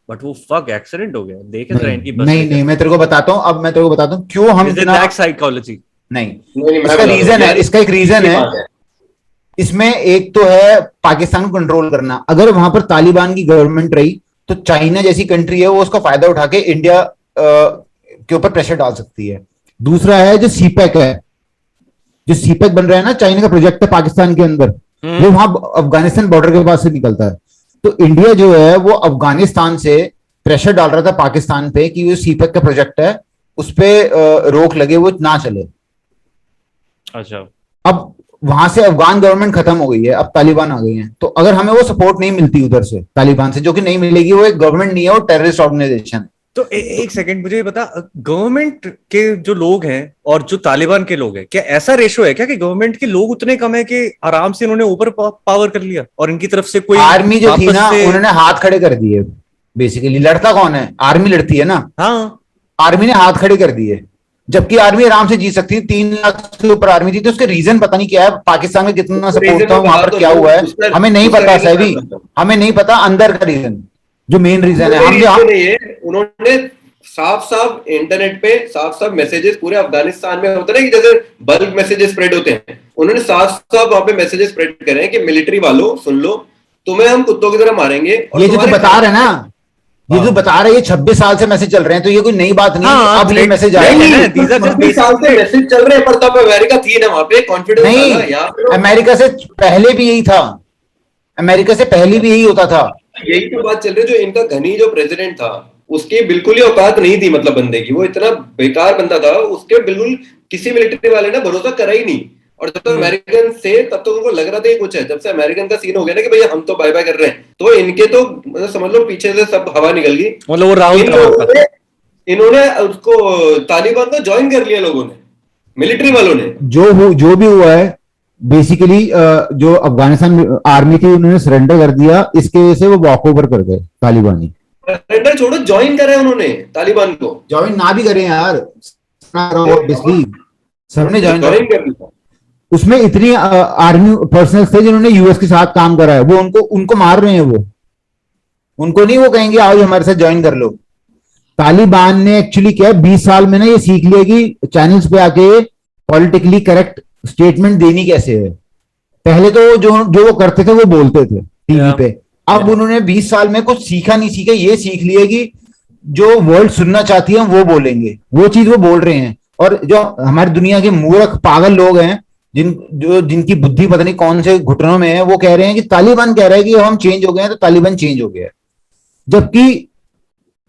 बट वो फक एक्सीडेंट हो गया, देख रहे हैं कि बस नहीं मैं तेरे को बताता हूँ, अब मैं तेरे को बताता हूँ क्यों हम इतना साइकोलॉजी। नहीं, इसका रीजन है, इसका एक रीजन है। इसमें एक तो है पाकिस्तान को कंट्रोल करना। अगर वहां पर तालिबान की गवर्नमेंट रही तो चाइना जैसी कंट्री है वो उसका फायदा उठा के इंडिया के ऊपर प्रेशर डाल सकती है। दूसरा है जो सीपैक है, जो सीपैक बन रहा है ना, चाइना का प्रोजेक्ट है पाकिस्तान के अंदर, वो वहां अफगानिस्तान बॉर्डर के पास से निकलता है। तो इंडिया जो है वो अफगानिस्तान से प्रेशर डाल रहा था पाकिस्तान पे कि वो सीपैक का प्रोजेक्ट है, उस पर रोक लगे, वो ना चले। अच्छा, अब वहां से अफगान गवर्नमेंट खत्म हो गई है, अब तालिबान आ गई है, तो अगर हमें वो सपोर्ट नहीं मिलती उधर से तालिबान से, जो कि नहीं मिलेगी, वो एक गवर्नमेंट नहीं है, वो टेररिस्ट ऑर्गेनाइजेशन है। तो एक सेकंड मुझे बता, गवर्नमेंट के जो लोग हैं और जो तालिबान के लोग हैं, क्या ऐसा रेशो है क्या कि गवर्नमेंट के लोग उतने कम है कि आराम से इन्होंने ऊपर पावर कर लिया और इनकी तरफ से कोई आर्मी जो थी ना, उन्होंने हाथ खड़े कर दिए। बेसिकली लड़ता कौन है? आर्मी लड़ती है ना। हाँ, आर्मी ने हाथ खड़े कर दिए, जबकि आर्मी आराम से जीत सकती है। 3 लाख से ऊपर आर्मी थी, तो उसके रीजन पता नहीं क्या है, पाकिस्तान में कितना सपोर्ट था, वहां पर क्या हुआ है हमें नहीं पता सभी, हमें नहीं पता अंदर का रीजन, जो मेन रीजन है। हम उन्होंने साफ साफ इंटरनेट पे साफ मैसेजेस पूरे अफगानिस्तान में होते हैं कि जैसे बल्क मैसेजेस स्प्रेड होते हैं, उन्होंने साफ वहां पे मैसेजेस स्प्रेड करे हैं कि मिलिट्री वालों सुन लो, तुम्हें हम कुत्तों की तरह मारेंगे। ये जो तू बता रहे ना, ये जो बता रहे, ये 26 साल से मैसेज चल रहे हैं, तो ये कोई नई बात नहीं है। अब ये मैसेज आए हैं, 26 साल से मैसेज चल रहे हैं, पर तब अमेरिका थी ना वहां पे, कॉन्फिडेंस नहीं, अमेरिका से पहले भी यही था, अमेरिका से पहले भी यही होता था। यही तो बात चल रही है, जो इनका घनी जो प्रेसिडेंट था उसकी बिल्कुल ही औकात नहीं थी, मतलब बंदे की, वो इतना बेकार बंदा था, उसके बिल्कुल किसी मिलिट्री वाले ने भरोसा करा ही नहीं। और जब तक अमेरिकन से, तब तो उनको लग रहा था कुछ है, जब से अमेरिकन का सीन हो गया ना कि भैया हम तो बाय बाय कर रहे हैं, तो इनके तो मतलब समझ लो पीछे से सब हवा निकल गई। मतलब वो राहुल इन्होंने उसको तालिबान को ज्वाइन कर लिया लोगों ने, मिलिट्री वालों ने। जो भी हुआ है बेसिकली, जो अफगानिस्तान आर्मी थी उन्होंने सरेंडर कर दिया, इसके वजह से वो वॉक ओवर कर गए तालिबानी। सरेंडर छोड़ो, ज्वाइन करे उन्होंने तालिबान को। ज्वाइन ना भी करें यार, सबने ज्वाइन कर दिया। उसमें इतनी आर्मी पर्सनल थे जिन्होंने यूएस के साथ काम करा है, वो उनको मार रहे हैं, वो उनको नहीं वो कहेंगे आओ हमारे साथ ज्वाइन कर लो। तालिबान ने एक्चुअली क्या है, 20 साल में ना ये सीख लिया कि चैनल्स पे आके पॉलिटिकली करेक्ट स्टेटमेंट देनी कैसे है। पहले तो जो वो करते थे वो बोलते थे टीवी पे, अब उन्होंने 20 साल में कुछ सीखा नहीं सीखा, ये सीख लिया कि जो वर्ल्ड सुनना चाहती है वो बोलेंगे, वो चीज वो बोल रहे हैं। और जो हमारी दुनिया के मूर्ख पागल लोग हैं, जिनकी बुद्धि पता नहीं कौन से घुटनों में है, वो कह रहे हैं कि तालिबान कह रहा है कि हम चेंज हो गए हैं, तो तालिबान चेंज हो गया है। जबकि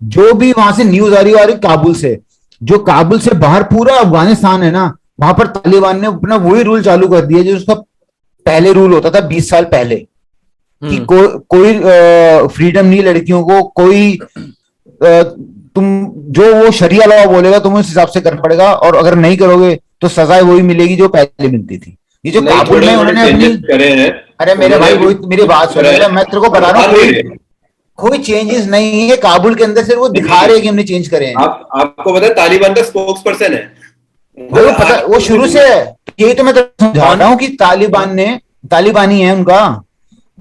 जो भी वहां से न्यूज आ रही काबुल से, जो काबुल से बाहर पूरा अफगानिस्तान है ना, वहां पर तालिबान ने अपना वही रूल चालू कर दिया जो उसका पहले रूल होता था 20 साल पहले, कि कोई फ्रीडम नहीं लड़कियों को, कोई तुम जो वो शरिया लॉ बोलेगा तुम उस हिसाब से करना पड़ेगा, और अगर नहीं करोगे तो सजा वही मिलेगी जो पहले मिलती थी। ये जो काबुल में उन्होंने अपनी, अरे मेरे भाई वही मेरी बात सुन, मैं तेरे को बता रहा हूँ, कोई चेंजेस नहीं है काबुल के अंदर, सिर्फ वो दिखा रहे हैं कि हमने चेंज करे हैं। आपको पता है तालिबान का स्पोक्स पर्सन है भाई वो पता, वो शुरू से है। यही तो मैं तो समझा रहा हूँ कि तालिबानी है उनका।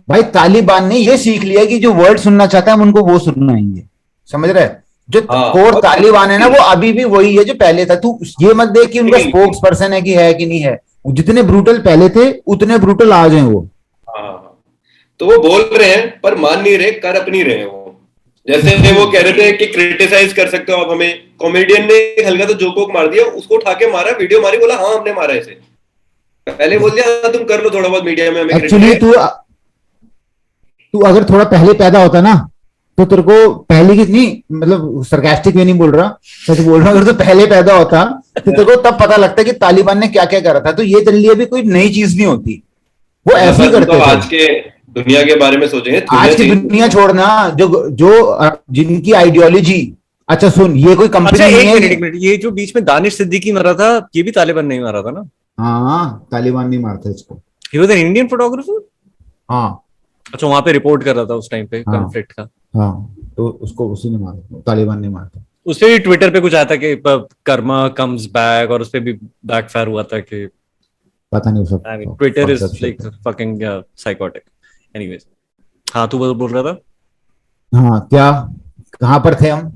भाई तालिबान ने ये सीख लिया कि जो वर्ड सुनना चाहता है हम उनको वो सुनाएंगे, समझ रहे? जो कोर तालिबान है ना वो अभी भी वही है जो पहले था। तू ये मत देख कि उनका स्पोक्स पर्सन है कि नहीं है। जितने ब्रूटल पहले थे उतने ब्रूटल आज हैं वो। तो वो बोल रहे हैं पर मान नहीं रहे, कर अपनी रहे वो। जैसे वो कह रहे थे कि क्रिटिसाइज कर सकते हो आप हमें, कॉमेडियन ने हल्का तो जोक वोक मार दिया, उसको उठा के मारा, वीडियो मारी, बोला हाँ हमने मारा इसे। पहले बोल दिया हाँ तुम कर लो थोड़ा बहुत मीडिया में हमें। एक्चुअली तू अगर थोड़ा पहले पैदा होता ना तो तेरे को पहले की नहीं, मतलब सरकास्टिक में नहीं बोल रहा, सच बोल रहा हूँ, अगर तो पहले पैदा होता तो तेरे को तब पता लगता कि तालिबान ने क्या क्या करा था। तो ये तेरे लिए भी कोई नई चीज नहीं होती, वो ऐसे ही करते थे। आज के दुनिया के बारे में सोचेंगे, आज की दुनिया छोड़ना, जो जिनकी आइडियोलॉजी। अच्छा सुन, ये कोई कंपनी नहीं है। एक मिनट, ये जो बीच में दानिश सिद्दीकी मरा था, ये भी तालिबान नहीं मारा था ना? हाँ, तालिबान नहीं मारता इसको। He was an Indian photographer. हाँ अच्छा, वहां पे रिपोर्ट कर रहा था उस टाइम पे कॉन्फ्लिक्ट का। हाँ, तो उसको उसी ने मारा, तालिबान ने मारा था। उस पे भी ट्विटर पे कुछ आया था कि कर्मा कम्स बैक, और उस पे भी बैकफायर हुआ था कि पता नहीं सब। I mean Twitter is like fucking psychotic. Anyways, हाँ तू बोल रहा था। हाँ क्या, कहाँ पर थे हम?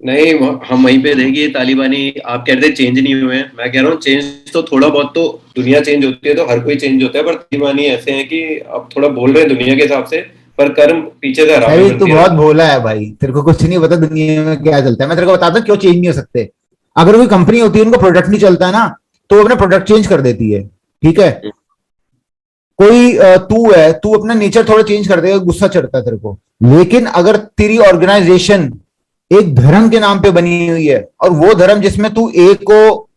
नहीं, हम वहीं पे देंगे। तालिबानी आप कह रहे थे चेंज नहीं हुए हैं, मैं कह रहा हूँ चेंज तो थोड़ा बहुत, तो दुनिया चेंज होती है तो हर कोई चेंज होता है, पर तालिबानी ऐसे हैं कि अब थोड़ा बोल रहे हैं दुनिया के हिसाब से, पर कर्म पीछे से हरामी तू बहुत भोला है भाई, तेरे को कुछ नहीं पता दुनिया में क्या चलता है। मैं तेरे को बताता हूँ क्यों चेंज नहीं हो सकते। अगर कोई कंपनी होती है, उनका प्रोडक्ट नहीं चलता है ना, तो अपना प्रोडक्ट चेंज कर देती है, ठीक है? कोई तू अपना नेचर थोड़ा चेंज कर देगा, गुस्सा चढ़ता है तेरे को। लेकिन अगर तेरी ऑर्गेनाइजेशन एक धर्म के नाम पे बनी हुई है, और वो धर्म जिसमें तू ए को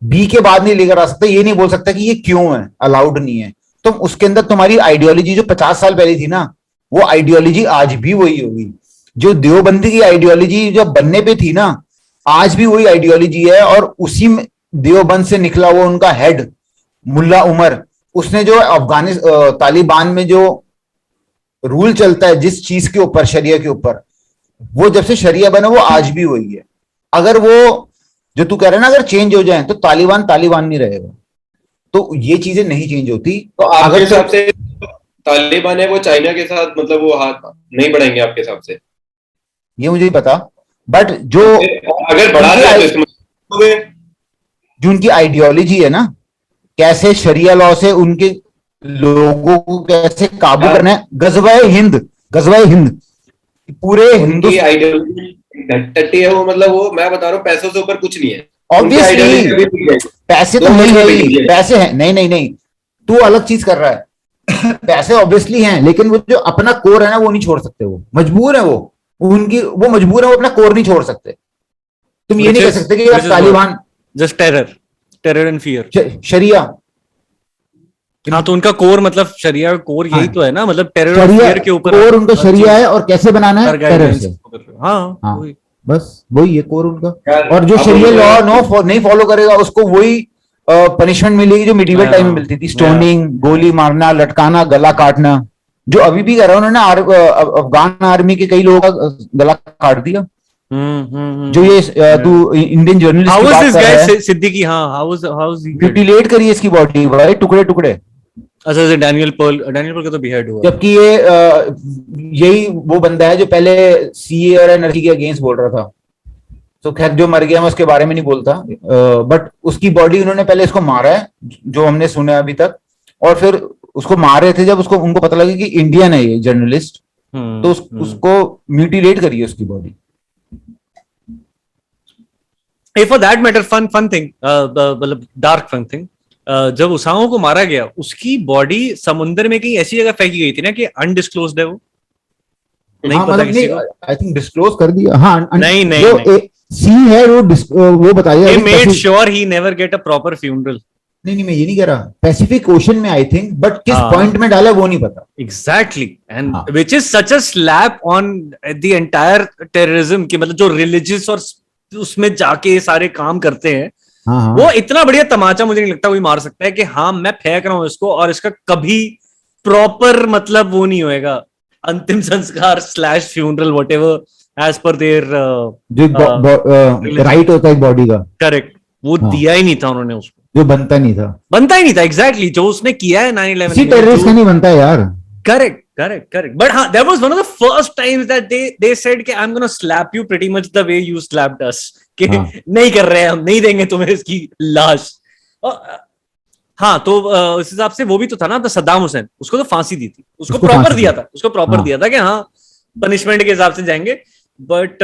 बी के बाद नहीं लेकर आ सकता, ये नहीं बोल सकता कि ये क्यों है, अलाउड नहीं है, तो उसके अंदर तुम्हारी आइडियोलॉजी जो 50 साल पहले थी ना, वो आइडियोलॉजी आज भी वही होगी। जो देवबंदी की आइडियोलॉजी जो बनने पे थी ना, आज भी वही आइडियोलॉजी है। और उसी में देवबंद से निकला वो उनका हेड मुल्ला उमर, उसने जो तालिबान में जो रूल चलता है जिस चीज के ऊपर, शरिया के ऊपर, वो जब से शरिया बना वो आज भी वही है। अगर वो जो तू कह रहा है ना, अगर चेंज हो जाए तो तालिबान नहीं रहेगा। तो ये चीजें नहीं चेंज होती। तो आपके हिसाब से तालिबान है वो चाइना के साथ, मतलब वो हाथ नहीं बढ़ाएंगे आपके हिसाब से? ये मुझे नहीं पता, बट जो अगर बढ़ा रहे तो जो उनकी आइडियोलॉजी है ना, कैसे शरिया लॉ से उनके लोगों को कैसे काबू करना है। गजवाए हिंद पूरे आइडियोलॉजी टट्टी है वो, मतलब वो मैं बता रहा हूँ पैसों से ऊपर कुछ नहीं है। ऑब्वियसली पैसे तो नहीं, पैसे हैं, नहीं तू अलग चीज कर रहा है। पैसे ऑब्वियसली हैं, लेकिन वो जो अपना कोर है ना वो नहीं छोड़ सकते, वो मजबूर है, वो मजबूर है, वो अपना कोर नहीं छोड़ सकते। तुम ये नहीं कह सकते कि Taliban just terror and fear, sharia. हाँ, तो उनका कोर मतलब शरिया का कोर यही तो है ना, मतलब टेरर और फियर के ऊपर कोर उनका शरिया है, और कैसे बनाना है टेरर से। हाँ, बस वही है कोर उनका। और जो शरिया लॉ नहीं फॉलो करेगा उसको वही पनिशमेंट मिलेगी जो मिडिवल टाइम में मिलती थी, स्टोनिंग, गोली मारना, लटकाना, गला काटना, जो अभी भी कर रहा है। उन्होंने अफगान आर्मी के कई लोगों का गला काट दिया। जो ये तू Indian journalist Siddiqui, how was he mutilate करी इसकी बॉडी भाई, टुकड़े। अच्छा, डैनियल पर्ल का तो बिहेड हुआ, जबकि ये यही वो बंदा है जो पहले सीए और एनआरसी के अगेंस्ट बोल रहा था। तो खैर जो मर गया मैं उसके बारे में नहीं बोलता, बट उसकी बॉडी उन्होंने पहले इसको मारा है जो हमने सुना अभी तक, और फिर उसको मार रहे थे जब उनको पता लगा कि इंडियन है ये जर्नलिस्ट, तो उसको म्यूटिलेट करी है उसकी body. For that matter fun thing, मतलब डार्क फन थिंग, जब उसामा को मारा गया उसकी बॉडी समुद्र में कहीं ऐसी जगह फेंकी गई थी ना कि अनडिस्क्लोज्ड है वो, नहीं पता किसी को। आई थिंक डिस्क्लोज कर दिया। हाँ, नहीं सी है वो बताइए। He made sure he never get a proper funeral. नहीं मैं ये नहीं कह रहा, पैसिफिक ओशन में आई थिंक, बट किस पॉइंट में डाला वो नहीं पता। Exactly, and which is such a slap on the entire terrorism कि मतलब जो religious और उसमें जाके सारे काम करते हैं, वो इतना बढ़िया तमाचा मुझे नहीं लगता कोई मार सकता है कि हाँ मैं फेंक रहा हूं इसको और इसका कभी प्रॉपर मतलब वो नहीं होएगा, अंतिम संस्कार स्लैश फ्यूनरल व्हाटएवर एज पर देयर जो राइट होता है बॉडी का, करेक्ट, वो हाँ। दिया ही नहीं था उन्होंने उसको, जो बनता नहीं था, बनता ही नहीं था एग्जैक्टली जो उसने किया है 9/11 किसी टेररिस्ट का नहीं बनता यार। करेक्ट बट हाँ that was one of the first times that they said कि I'm gonna slap you pretty much the way you slapped us कि हाँ। नहीं कर रहे हैं हम, नहीं देंगे तुम्हें इसकी लाश। हाँ तो उस हिसाब से वो भी तो था ना, तो सद्दाम हुसैन, उसको तो फांसी दी थी, उसको प्रॉपर दिया था, उसको प्रॉपर हाँ। दिया था कि हाँ पनिशमेंट के हिसाब से जाएंगे। बट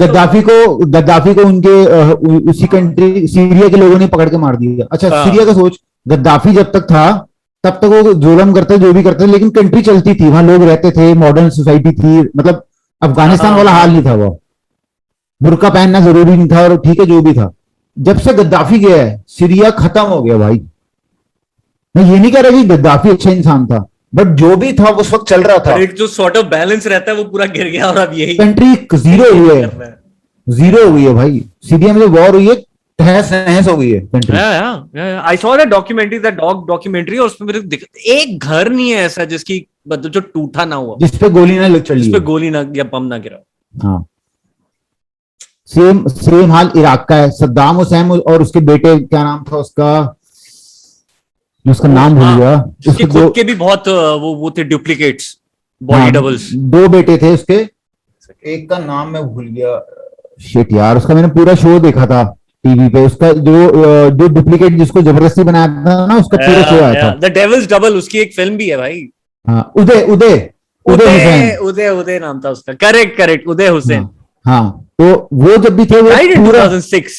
गद्दाफी को उनके उसी कंट्री सीरिया के लोगों ने पकड़ के मार दिया। अच्छा हाँ। सीरिया का सोच, गद्दाफी जब तक था तब तक वो जुल्म करते जो भी करते, लेकिन कंट्री चलती थी, वहां लोग रहते थे, मॉडर्न सोसाइटी थी, मतलब अफगानिस्तान वाला हाल नहीं था। वो बुर्का पहनना जरूरी नहीं था, और ठीक है जो भी था। जब से गद्दाफी गया है सीरिया खत्म हो गया भाई। मैं ये नहीं कह रहा कि गद्दाफी अच्छा इंसान था, बट जो भी था उस वक्त चल रहा था, एक जो सॉर्ट ऑफ बैलेंस रहता है वो पूरा गिर गया, और अब यही कंट्री जीरो हुई है, जीरो हो गई है भाई। सीरिया में जो वॉर हुई है तहस नहस हो गई है country. I saw that documentary, that dog documentary, और उसमें मेरे एक घर नहीं है ऐसा जिसकी मतलब जो टूटा ना हुआ, जिसपे गोली ना लग चली, जिसपे गोली ना या बम ना गिरा। हाँ सेम हाल इराक का है। सद्दाम हुसैन और उसके बेटे, क्या नाम था उसका, उसका नाम भूल गया, उसके खुद के भी बहुत वो थे डुप्लीकेट्स, बॉडी डबल्स। दो बेटे थे उसके, एक का नाम मैं भूल गया, शिट यार, उसका मैंने पूरा शो देखा था टीवी पे, उसका जो डुप्लीकेट जिसको जबरदस्ती बनाया था ना, उसका पूरा शो आया था, द डेविल्स डबल, उसकी एक फिल्म भी है भाई। हाँ उदय हुसैन, उदय नाम था उसका, करेक्ट उदय हुसैन। हाँ तो वो जब भी थे वो पूरा 2006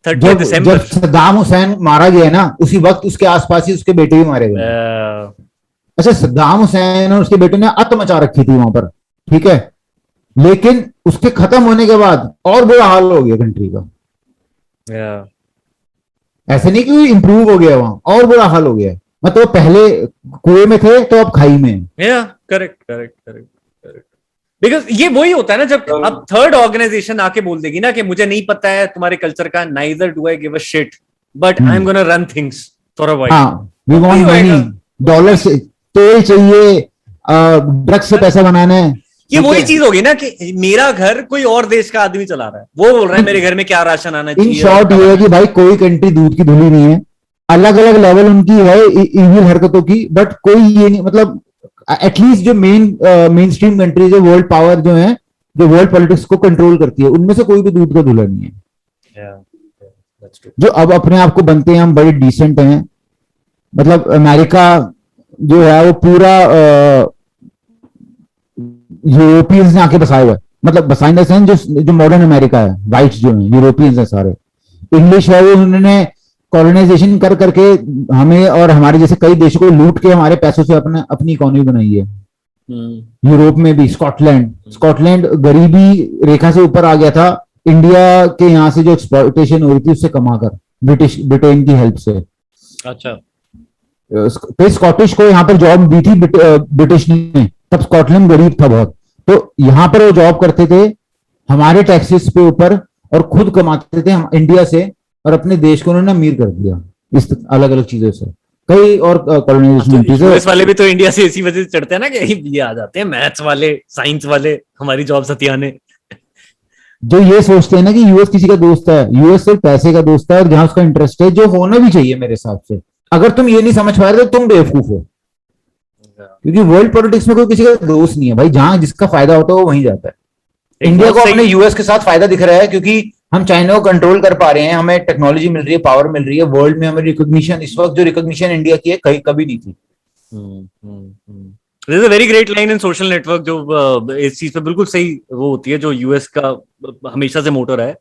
30 दिसंबर, जब सद्दाम हुसैन मारा गया ना, उसी वक्त उसके आसपास ही उसके बेटे भी मारे गए। अच्छा सद्दाम हुसैन और उसके बेटे ने अत मचा रखी थी वहां पर, ठीक है, लेकिन उसके खत्म होने के बाद और बुरा हाल हो गया कंट्री का। ऐसे नहीं कि इंप्रूव हो गया, वहां और बुरा हाल हो गया। मतलब पहले कुएं में थे तो अब खाई में। करेक्ट बिकॉज ये वही होता है ना, जब अब थर्ड ऑर्गेनाइजेशन आके बोल देगी ना कि मुझे नहीं पता है तुम्हारे कल्चर का, neither do I give a shit but I am gonna run things for a while. हाँ वी वांट मनी, डॉलर से तेल चाहिए, ड्रग्स से पैसा बनाना है। ये वही चीज होगी ना कि मेरा घर कोई और देश का आदमी चला रहा है, वो बोल रहा है मेरे घर में क्या राशन आना चाहिए। इन शॉर्ट ये है कि भाई कोई कंट्री दूध की धुली नहीं है, अलग अलग लेवल उनकी है इविल हरकतों की, बट कोई ये नहीं, मतलब एटलीस्ट जो मेन स्ट्रीम कंट्रीज है, वर्ल्ड पावर जो है, जो वर्ल्ड पॉलिटिक्स को कंट्रोल करती है, उनमें से कोई भी दूध का धुला नहीं है। जो अब अपने आप को बनते हैं हम बड़े डिसेंट हैं, मतलब अमेरिका जो है वो पूरा यूरोपियंस ने आके बसाया हुआ है, मतलब बसाइन द सेंस जो मॉडर्न अमेरिका है, वाइट्स जो है यूरोपियंस है सारे, इंग्लिश है वो, उन्होंने कॉलोनाइजेशन कर करके हमें और हमारे जैसे कई देशों को लूट के हमारे पैसों से अपनी इकोनॉमी बनाई है। यूरोप में भी स्कॉटलैंड गरीबी रेखा से ऊपर आ गया था, इंडिया के यहाँ से जो एक्सप्लॉयटेशन हो रही थी उससे कमाकर, ब्रिटेन की हेल्प से। अच्छा कई स्कॉटिश को यहाँ पर जॉब दी थी ब्रिटिश ने, तब स्कॉटलैंड गरीब था बहुत, तो यहाँ पर वो जॉब करते थे हमारे टैक्सेस पे ऊपर, और खुद कमाते थे हम इंडिया से, और अपने देश को उन्होंने अमीर कर दिया इस अलग अलग चीजों से। कई और कॉलोनाइजेशन यूएस वाले भी तो इंडिया से इसी वजह से चढ़ते हैं ना कि ये आ जाते हैं मैथ्स वाले, साइंस वाले, हमारी जॉब सतियाने। जो ये सोचते हैं ना कि यूएस किसी का दोस्त है, यूएस सिर्फ पैसे का दोस्त है, और जहां उसका इंटरेस्ट है, जो होना भी चाहिए मेरे हिसाब से। अगर तुम ये नहीं समझ पा रहे तो तुम बेवकूफ हो, क्योंकि वर्ल्ड पॉलिटिक्स में कोई किसी का दोस्त नहीं है भाई, जहां जिसका फायदा होता है वो वहीं जाता है। इंडिया को अपने यूएस के साथ फायदा दिख रहा है, क्योंकि हम चाइना को कंट्रोल कर पा रहे हैं, हमें टेक्नोलॉजी मिल रही है, पावर मिल रही है, वर्ल्ड में हमें रिकॉग्निशन, इस वक्त जो रिकॉग्निशन इंडिया की है कहीं कभी नहीं थी। This is a very great line in social network जो इस चीज पे बिल्कुल सही वो होती है, जो यूएस का हमेशा से मोटो रहा है,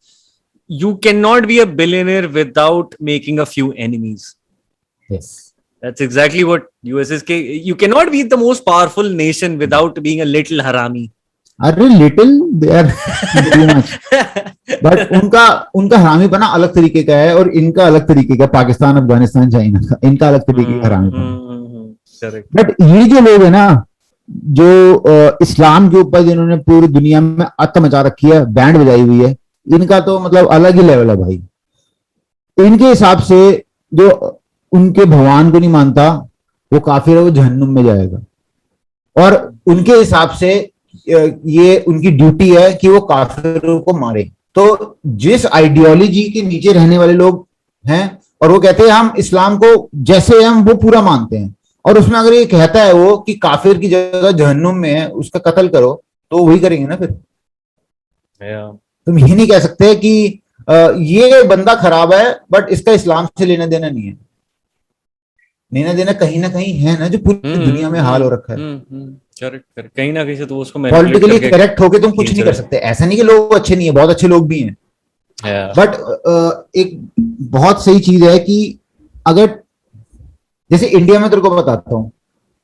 you cannot be a billionaire without making a few enemies. Yes. That's exactly what US is. You cannot be the most powerful nation without being a little harami. अरे little they are too much, but उनका हरामीपना अलग तरीके का है, और इनका अलग तरीके का, पाकिस्तान अफगानिस्तान चाइना का इनका अलग तरीके का हरामीपना। बट ये जो लोग है ना, जो इस्लाम के ऊपर जिन्होंने पूरी दुनिया में अत मचा रखी है, बैंड बजाई हुई है, इनका तो मतलब अलग ही लेवल है भाई। इनके हिसाब से जो उनके भगवान को नहीं मानता वो काफिर है, वो जहन्नुम में जाएगा। और उनके हिसाब से ये उनकी ड्यूटी है कि वो काफिरों को मारे। तो जिस आइडियोलॉजी के नीचे रहने वाले लोग हैं और वो कहते हैं हम इस्लाम को जैसे हम वो पूरा मानते हैं, और उसमें अगर ये कहता है वो कि काफिर की जगह जहन्नुम में है, उसका कत्ल करो, तो वही करेंगे ना फिर। तुम ये नहीं कह सकते कि ये बंदा खराब है बट इसका इस्लाम से लेना देना नहीं है। लेना देना कहीं ना कहीं है ना, जो पूरी दुनिया में हाल हो रखा है। करेक्ट, कहीं ना कहीं से तो उसको पॉलिटिकली करेक्ट होके तुम कुछ नहीं कर सकते। ऐसा नहीं कि लोग अच्छे नहीं है, बहुत अच्छे लोग भी हैं। बट एक बहुत सही चीज है कि अगर जैसे इंडिया में तेरे को बताता हूं,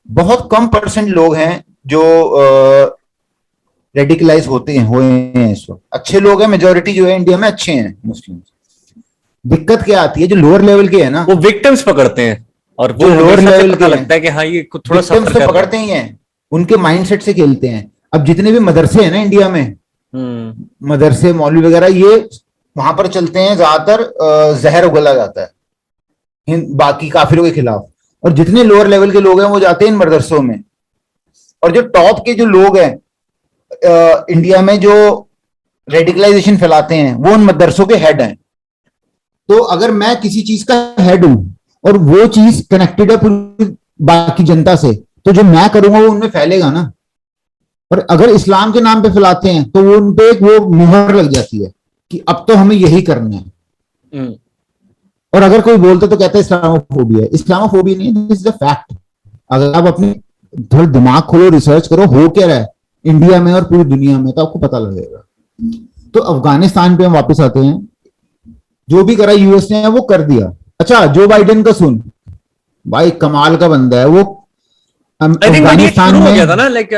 बहुत कम परसेंट लोग हैं जो रेडिकलाइज होते हैं, हुए हैं इस वक्त। अच्छे लोग हैं, मेजोरिटी जो है इंडिया में अच्छे हैं मुस्लिम। दिक्कत क्या आती है, जो लोअर लेवल के है ना, वो विक्टिम्स पकड़ते हैं, और वो लोअर लेवल के लगता है कि हाँ ये थोड़ा विक्टिम्स तो पकड़ते ही हैं, उनके माइंडसेट से खेलते हैं। अब जितने भी मदरसे हैं ना इंडिया में, मदरसे मौलवी वगैरह, ये वहां पर चलते हैं, ज्यादातर जहर उगला जाता है बाकी काफिरों के खिलाफ। और जितने लोअर लेवल के लोग हैं वो जाते हैं इन मदरसों में। और जो टॉप के जो लोग हैं इंडिया में जो रेडिकलाइजेशन फैलाते हैं, वो उन मदरसों के हेड हैं। तो अगर मैं किसी चीज का हेड हूं और वो चीज कनेक्टेड है पूरी बाकी जनता से, तो जो मैं करूंगा वो उनमें फैलेगा ना। और अगर इस्लाम के नाम पे फैलाते हैं तो वो उनपे एक वो मुहर लग जाती है कि अब तो हमें यही करना है। और अगर कोई बोलते तो कहते हैं इस्लामोफोबिया है। इस्लामोफोबिया नहीं, दिस इज अ फैक्ट। अगर आप अपने थोड़ा दिमाग खोलो, रिसर्च करो हो क्या रहा है इंडिया में और पूरी दुनिया में, तो आपको पता लगेगा। तो अफगानिस्तान पे हम वापस आते हैं। जो भी करा यूएस ने वो कर दिया। अच्छा, जो बाइडेन का सुन, भाई कमाल का बंदा है वो। अफगानिस्तान में हो गया था ना, लाइक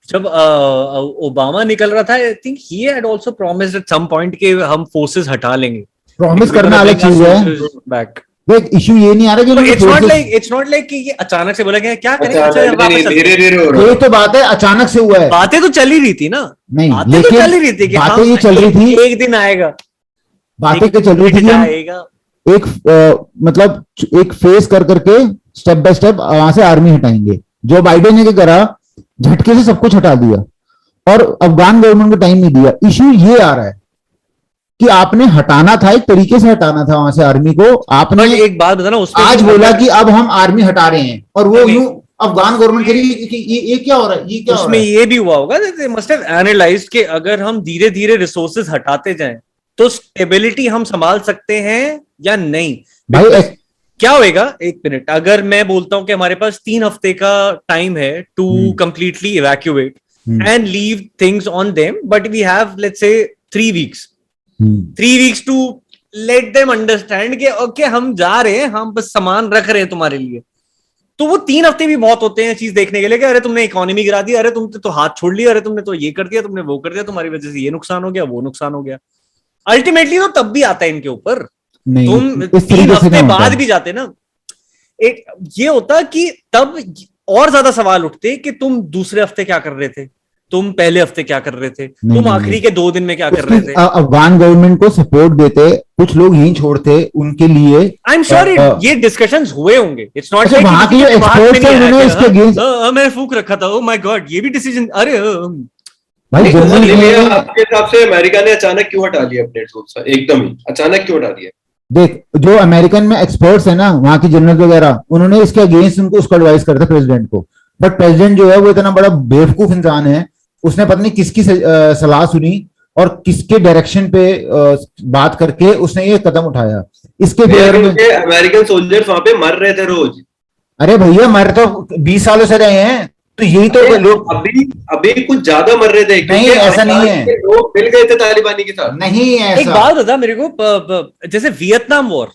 जब ओबामा निकल रहा था, I think he had also promised at some point कि हम फोर्सेस हटा लेंगे। प्रॉमिस करना अलग चीज है, बैक देख इशू ये नहीं आ रहा कि इट्स नॉट लाइक कि ये अचानक से बोला गया क्या करें, धीरे-धीरे हो रहा है। ये तो बात है, अचानक से हुआ है। बातें तो चल ही रही थी ना, नहीं बातें तो चल ही रही थी कि बातें ये चल रही थी, एक दिन आएगा, बातें तो चल रही थी, एक मतलब एक फेस कर करके स्टेप बाय स्टेप वहां से आर्मी हटाएंगे। जो बाइडेन ने क्या करा, झटके से सब कुछ हटा दिया और अफगान गवर्नमेंट को टाइम नहीं दिया। इश्यू ये आ रहा है कि आपने हटाना था, एक तरीके से हटाना था वहां से आर्मी को। आपने एक बात बताना, उसमें आज बोला कि अब हम आर्मी हटा रहे हैं और वो यूं अफगान गवर्नमेंट कह रही है कि ये क्या हो रहा है, ये क्या हो रहा है। उसमें ये भी हुआ होगा, दे मस्ट हैव एनालाइज्ड कि अगर हम धीरे धीरे रिसोर्सेज हटाते जाएं तो स्टेबिलिटी हम संभाल सकते हैं या नहीं। भाई क्या होएगा, एक मिनट, अगर मैं बोलता हूं कि हमारे पास 3 हफ्ते का टाइम है to completely evacuate and leave things on them, but we have let's say 3 weeks 3 weeks to let them understand कि ओके हम जा रहे हैं, हम बस सामान रख रहे हैं तुम्हारे लिए। तो वो 3 हफ्ते भी बहुत होते हैं चीज देखने के लिए कि अरे तुमने इकोनॉमी गिरा दी, अरे तुमने तो हाथ छोड़ लिया, अरे तुमने तो ये कर दिया, तुमने वो कर दिया, तुम्हारी वजह से ये नुकसान हो गया, वो नुकसान हो गया। अल्टीमेटली तो तब भी आता है इनके ऊपर, तुम 3 हफ्ते बाद भी जाते ना, एक ये होता कि तब और ज्यादा सवाल उठते कि तुम दूसरे हफ्ते क्या कर रहे थे, तुम पहले हफ्ते क्या कर रहे थे, तुम आखिरी के 2 दिन में क्या कर रहे थे। अफगान गवर्नमेंट को सपोर्ट देते, कुछ लोग यहीं छोड़ते उनके लिए। आई एम श्योर ये डिस्कशंस हुए होंगे। इट्स नॉट लाइक वहां के एक्सपर्ट्स हैं, उन्होंने इसके अगेंस्ट मैंने फूक रखा था, ओह माय गॉड ये भी डिसीजन। अरे भाई आपके हिसाब से अमेरिका ने अचानक क्यों हटा लिया अपडेट्स, एकदम ही अचानक क्यों हटा दिया? देख, जो अमेरिकन में एक्सपर्ट्स है ना, वहां की जनरल वगैरह, उन्होंने इसके अगेंस्ट उनको उसको एडवाइस करता प्रेसिडेंट को। बट प्रेसिडेंट जो है वो इतना बड़ा बेवकूफ इंसान है, उसने पता नहीं किसकी सलाह सुनी और किसके डायरेक्शन पे बात करके उसने ये कदम उठाया। इसके फेवर में अमेरिकन सोल्जर्स वहां पे मर रहे थे रोज। अरे भैया मर तो 20 सालों से रहे हैं, तो यही तो लोग अभी कुछ ज्यादा मर रहे थे। नहीं ऐसा नहीं है, लोग मिल गए थे तालिबानी के साथ। नहीं ऐसा। एक बात बता मेरे को, जैसे वियतनाम वॉर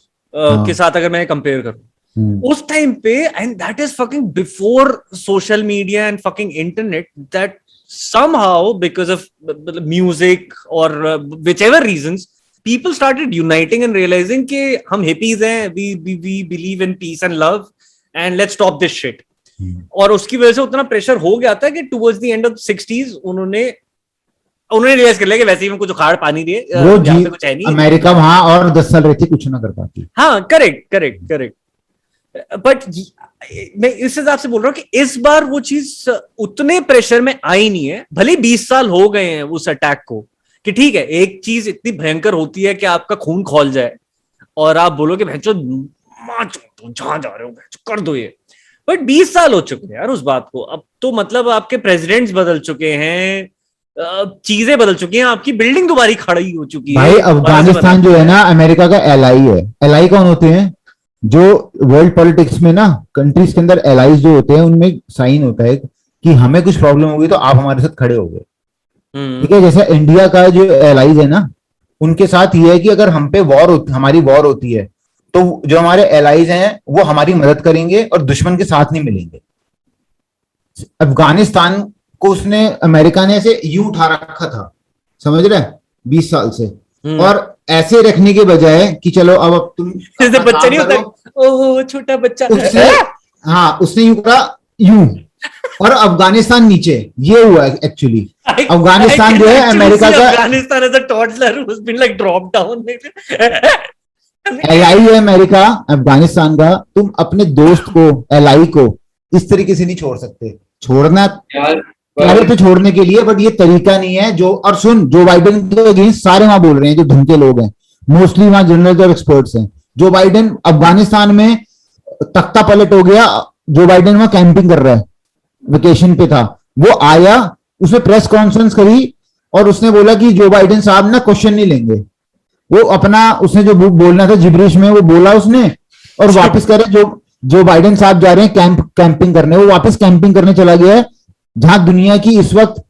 के साथ अगर मैं कंपेयर करूं, उस टाइम पे, and that is fucking before social media and fucking internet, that somehow because of music or whichever reasons people started uniting and realizing कि हम hippies हैं, we believe in peace and love and let's stop this shit। और उसकी वजह से उतना pressure हो गया था कि towards the end of 60s उन्होंने रियलाइज कर लिया कि वैसे ही हमको उखाड़ पानी दिए, कुछ है नहीं। अमेरिका वहां और 10 साल रहती कुछ ना कर पाती। हाँ करेक्ट। बट मैं इस हिसाब से बोल रहा हूँ कि इस बार वो चीज उतने प्रेशर में आई नहीं है, भले 20 साल हो गए हैं उस अटैक को, कि ठीक है एक चीज इतनी भयंकर होती है कि आपका खून खौल जाए और आप बोलो कि भैंचो जहां जा रहे हो कर दो ये, बट 20 साल हो चुके हैं यार उस बात को। अब तो मतलब आपके प्रेसिडेंट्स बदल चुके हैं, चीजें बदल चुकी हैं, आपकी बिल्डिंग दोबारा खड़ी हो चुकी है। भाई अफगानिस्तान जो है ना अमेरिका का एलाई है। एलाई कौन होते हैं? जो वर्ल्ड पॉलिटिक्स में ना कंट्रीज के अंदर एलाइज जो होते हैं उनमें साइन होता है कि हमें कुछ प्रॉब्लम होगी तो आप हमारे साथ खड़े हो गए, ठीक है। जैसे इंडिया का जो एलाइज है ना उनके साथ ये है कि अगर हम पे हमारी वॉर होती है तो जो हमारे एलाइज हैं वो हमारी मदद करेंगे और दुश्मन के साथ नहीं मिलेंगे। अफगानिस्तान को उसने अमेरिका ने ऐसे यूं उठा रखा था, समझ रहे, 20 साल से, और ऐसे रखने के बजाय कि चलो अब तुम जैसे बच्चा नहीं होता, ओह छोटा बच्चा, उसने यूं करा यूं, और अफगानिस्तान नीचे, ये हुआ एक्चुअली। अफगानिस्तान जो है अमेरिका का, Afghanistan as a toddler who has been like drop down. Ally है अमेरिका अफगानिस्तान का, तुम अपने दोस्त को एलाई को इस तरीके से नहीं छोड़ सकते। छोड़ना तो छोड़ने के लिए, बट ये तरीका नहीं है जो। और सुन, जो बाइडेन के अगेंस्ट सारे वहां बोल रहे हैं जो धन के लोग हैं, मोस्टली वहां जनरल्स और एक्सपर्ट्स हैं। जो बाइडेन अफगानिस्तान में तख्ता पलट हो गया, जो बाइडेन वहां कैंपिंग कर रहा है, वेकेशन पे था, वो आया, उसने प्रेस कॉन्फ्रेंस करी और उसने बोला कि जो बाइडेन साहब ना क्वेश्चन नहीं लेंगे, वो अपना उसने जो बोलना था जिब्रिश में वो बोला उसने, और वापस करे जो बाइडेन साहब जा रहे हैं कैंपिंग करने, वो वापस कैंपिंग करने चला गया है जहां दुनिया की इस वक्त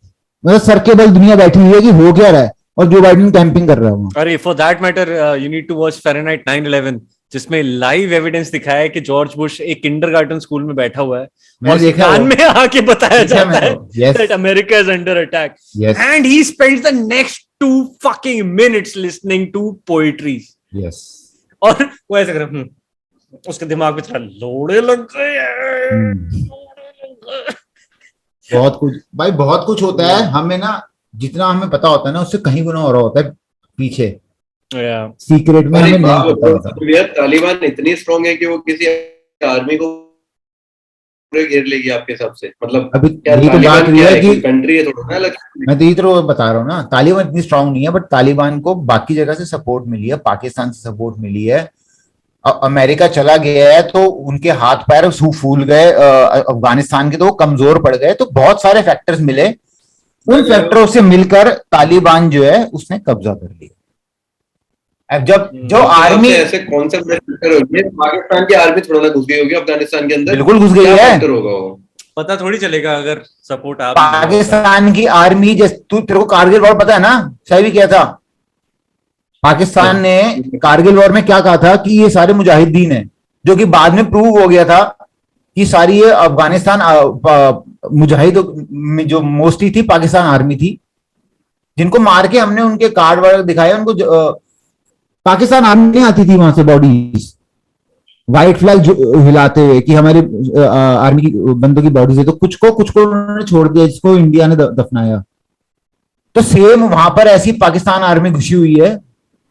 मतलब सर के बल दुनिया बैठी हुई है कि हो क्या रहा है, और जो बाइडेन कैंपिंग कर रहा है। अरे for that matter you need to watch Fahrenheit 9/11, जिसमें लाइव एविडेंस दिखाया है कि जॉर्ज बुश एक किंडरगार्टन स्कूल में बैठा हुआ है और कान में आके बताया जाता है that America is under attack, and he spends the next 2 fucking minutes listening to poetries. Yes. और वो ऐसे कर उसके दिमाग में थोड़ा लोड़े लग गए। बहुत कुछ भाई, बहुत कुछ होता है हमें ना, जितना हमें पता होता है ना उससे कहीं गुना हो रहा होता है पीछे, सीक्रेट में हमें नहीं पता होता। तालिबान इतनी स्ट्रांग है कि वो किसी आर्मी को घेर लेगी आपके हिसाब से, मतलब अभी यही तो बात है कि कंट्री है थोड़ा ना अलग। मैं तो ये तो बता रहा हूँ ना, तालिबान इतनी स्ट्रांग नहीं है, बट तालिबान को बाकी जगह से सपोर्ट मिली है, पाकिस्तान से सपोर्ट मिली है, अमेरिका चला गया है तो उनके हाथ पैर फूल गए, अफगानिस्तान के तो वो कमजोर पड़ गए, तो बहुत सारे फैक्टर्स मिले, उन फैक्टरों से मिलकर तालिबान जो है उसने कब्जा कर लिया। अब जब जो आर्मी ऐसे कौन सा फैक्टर होगी, पाकिस्तान की आर्मी थोड़ा ना घुस गई होगी अफगानिस्तान के अंदर, बिल्कुल घुस गई है, होगा पता थोड़ी चलेगा अगर सपोर्ट आप पाकिस्तान की आर्मी, जैसे तेरे को कारगिल वॉर पता है ना, सही किया था पाकिस्तान ने कारगिल वॉर में, क्या कहा था कि ये सारे मुजाहिदीन हैं, जो कि बाद में प्रूव हो गया था कि सारी ये अफगानिस्तान मुजाहिद जो मोस्टली थी पाकिस्तान आर्मी थी, जिनको मार के हमने उनके कार्ड वर्ड दिखाए, उनको पाकिस्तान आर्मी नहीं आती थी वहां से बॉडीज, व्हाइट फ्लैग हिलाते हुए कि हमारे आर्मी की बंदों की बॉडीज है, तो कुछ को उन्होंने छोड़ दिया, जिसको इंडिया ने दफनाया। तो सेम वहां पर ऐसी पाकिस्तान आर्मी घुसी हुई है,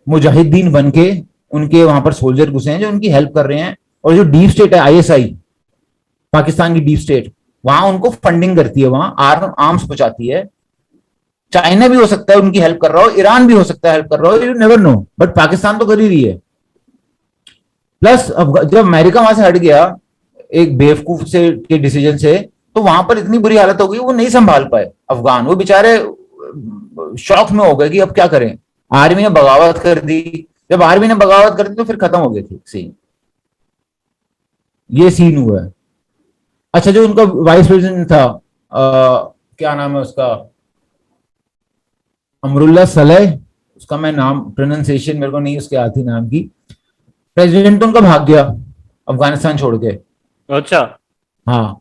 मुजाहिदीन बन के उनके वहां पर सोल्जर घुसे हैं जो उनकी हेल्प कर रहे हैं, और जो डीप स्टेट है ISI, पाकिस्तान की डीप स्टेट, वहां उनको फंडिंग करती है, वहां आर्म्स पहुंचाती है। चाइना भी हो सकता है उनकी हेल्प कर रहा हो, ईरान भी हो सकता है हेल्प कर रहा हो, you never know, but Pakistan तो कर ही रही है। प्लस जब अमेरिका वहां से हट गया एक बेवकूफ से के डिसीजन से, तो वहां पर इतनी बुरी हालत हो गई, वो नहीं संभाल पाए अफगान, वो बेचारे शॉक में हो गए कि अब क्या करें। आर्मी ने बगावत कर दी, जब आर्मी ने बगावत कर दी तो फिर खत्म हो गए थे सीन, ये सीन हुआ है। अच्छा, जो उनका वाइस प्रेसिडेंट था, क्या नाम है उसका, अमरुल्ला सलेह, उसका मैं नाम प्रोनाउंसिएशन मेरे को नहीं उसके आती नाम की, प्रेसिडेंट तो उनका भाग गया अफगानिस्तान छोड़ के। अच्छा, हाँ,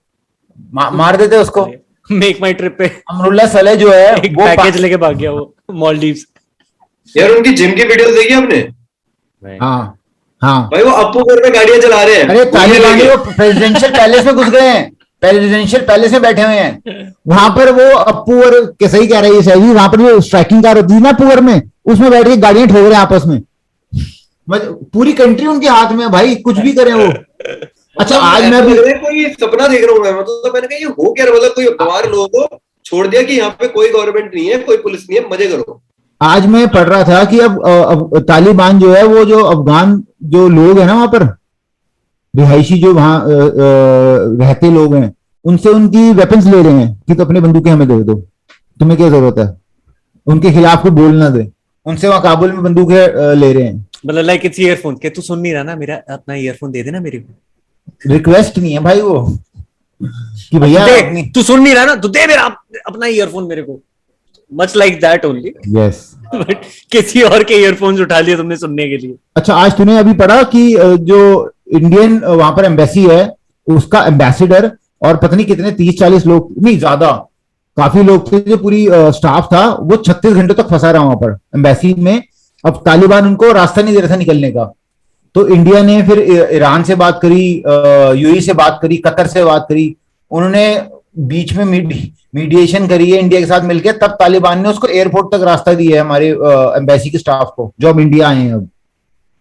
मार देते उसको मेक माई ट्रिप पे। अमरुल्ला सलेह जो है एक वो पैकेज लेके भाग गया वो मालदीव्स। यार उनकी जिम की वीडियोस देखी आपने? हाँ हाँ भाई, वो अप्पूगढ़ में गाड़ियां चला रहे हैं। अरे तालिबान वो प्रेसिडेंशियल पैलेस में घुस गए हैं, प्रेसिडेंशियल पैलेस में बैठे हुए हैं, वहां पर वो अप्पू और कैसे ही कह रही है सही, वहां पर जो स्ट्राइकिंग कार होती है ना अप्पू में, उसमें बैठ के गाड़ियां ठोक रहे हैं आपस में, पूरी कंट्री उनके हाथ में भाई, कुछ भी करें वो। अच्छा आज मैं भी कोई सपना देख रहा हूँ मैं, मतलब मैंने कहा ये हो क्या रहा है? मतलब कोई गवार लोगों को छोड़ दिया कि यहाँ पे कोई गवर्नमेंट नहीं है, कोई पुलिस नहीं है, मजे करो। आज मैं पढ़ रहा था कि अब तालिबान जो है वो जो अफगान जो लोग हैं ना वहां पर रिहायशी जो वहां रहते लोग हैं उनसे उनकी वेपन्स ले रहे हैं कि तो अपनी बंदूकें हमें दे दो, तुम्हें क्या जरूरत है, उनके खिलाफ कोई बोल ना दे, उनसे वहां काबुल में बंदूकें ले रहे हैं। मतलब लाइक इट्स ईयरफोन के तू सुन नहीं रहा ना मेरा, अपना ईयरफोन दे देना मेरे को। रिक्वेस्ट नहीं है भाई वो कि भैया अपनी तू सुन नहीं रहा ना, तू दे मेरा अपना ईयरफोन मेरे को, much like that only. Yes but किसी और के ईयरफोन्स उठा लिए तुमने सुनने के लिए। अच्छा आज तूने अभी पढ़ा कि जो इंडियन वहां पर एम्बेसी है उसका एम्बेसडर और पता नहीं कितने 30-40 लोग, नहीं ज्यादा काफी लोग थे, जो पूरी स्टाफ था वो 36 घंटे तक फंसा रहा वहां पर एम्बेसी में। अब तालिबान उनको रास्ता नहीं दे रहा था निकलने का, तो इंडिया ने फिर ईरान से बात करी, यूएई से बात करी, कतर से बात करी, उन्होंने बीच में मीडिएशन करी है इंडिया के साथ मिलकर, तब तालिबान ने उसको एयरपोर्ट तक रास्ता दिया है हमारे एम्बेसी के स्टाफ को जो अब इंडिया आए हैं। अब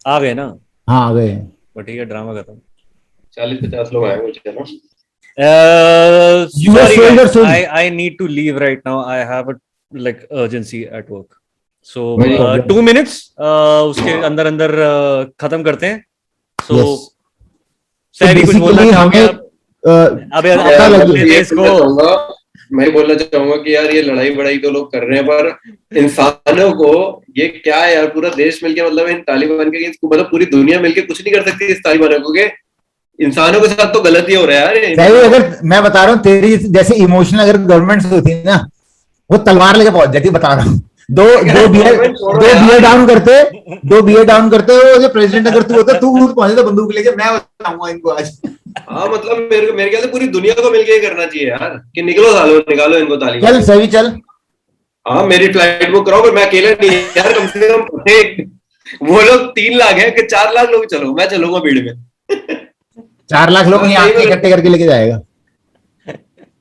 आ गए ना? हाँ आ गए हैं। बट ठीक है, ड्रामा खत्म। 40-50 लोग आए मुझे ना। US soldiers soon. I need to leave right now. I have a like urgency at work. So No problem. 2 minutes उसके अंदर अंदर खत्म करते हैं। So Yes. सैरी कुछ बोलना Basically चाहोगे हमें, आप? अबे पता लग अपने ये देश को बोलना चाहूंगा, मैं बोलना चाहूंगा कि यार ये लड़ाई बड़ाई तो लोग कर रहे हैं, पर इंसानों को ये क्या है यार, पूरा देश मिलके मतलब इन तालिबान के against, मतलब पूरी दुनिया मिलके कुछ नहीं कर सकती इस तालिबानों को, के इंसानों के साथ तो गलती हो रहा है यार। सही, अगर मैं बता रहा हूँ तेरी जैसे इमोशनल अगर गवर्नमेंट होती ना वो तलवार लेके पहुंच जाती, बता रहा हूँ। दो बियर डाउन करते हो जो प्रेसिडेंट अगर तू होता तू पहुंचे तो बंदूक लेके, मैं बताऊंगा इनको आज। हाँ मतलब मेरे ख्याल से पूरी दुनिया को मिलके करना चाहिए यार कि निकालो इनको तालिबान। चल सही चल। हाँ मेरी फ्लाइट बुक कराओ, पर मैं अकेला नहीं यार, कम से कम वो लोग 3 लाख है कि 4 लाख लोग, चलो मैं चलूंगा भीड़ में। 4 लाख लोग यहाँ इकट्ठे करके लेके जाएगा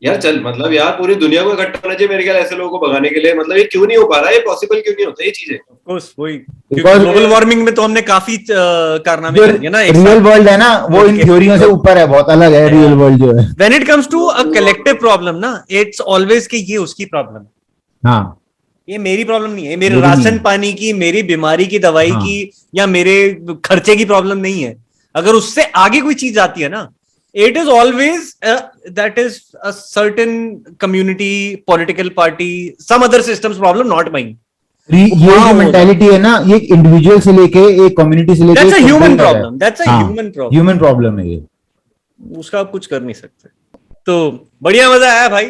यार चल, मतलब यार पूरी दुनिया को इकट्ठा होना चाहिए मेरे ख्याल ऐसे लोगों को भगाने के लिए। मतलब ये क्यों नहीं हो पा रहा है, ये पॉसिबल क्यों नहीं होता ये चीजें? कोर्स वही Because- ग्लोबल वार्मिंग में तो हमने काफी कारनामे जो कर दिए ना। रियल वर्ल्ड है ना वो इन थ्योरियों से ऊपर है, बहुत अलग है रियल वर्ल्ड जो है। When it comes to a collective problem ना, इट्स ऑलवेज कि ये उसकी प्रॉब्लम है, हाँ ये मेरी प्रॉब्लम नहीं है, मेरे मेरी नहीं राशन है। पानी की, मेरी बीमारी की दवाई हाँ। की या मेरे खर्चे की प्रॉब्लम नहीं है। अगर उससे आगे कोई चीज आती है ना, it is always that is a certain community, political party, some other systems problem, not mine. ये जो मेंटालिटी है ना ये इंडिविजुअल से लेके एक कम्युनिटी से लेके दैट्स अ ह्यूमन country का है। प्रॉब्लम, दैट्स अ हाँ, ह्यूमन प्रॉब्लम, ह्यूमन प्रॉब्लम है ये। उसका आप कुछ कर नहीं सकते। तो बढ़िया, मजा आया भाई।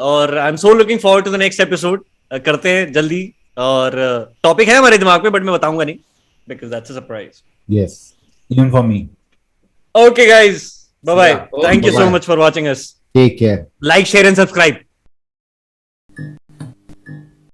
और I am so looking forward to the next episode. करते हैं जल्दी, और टॉपिक है हमारे दिमाग में बट मैं बताऊंगा नहीं, because that's a surprise. Yes, even for me. Okay guys, bye bye. Yeah. Thank you so Bye-bye. much for watching us. Take care. Like, share and subscribe.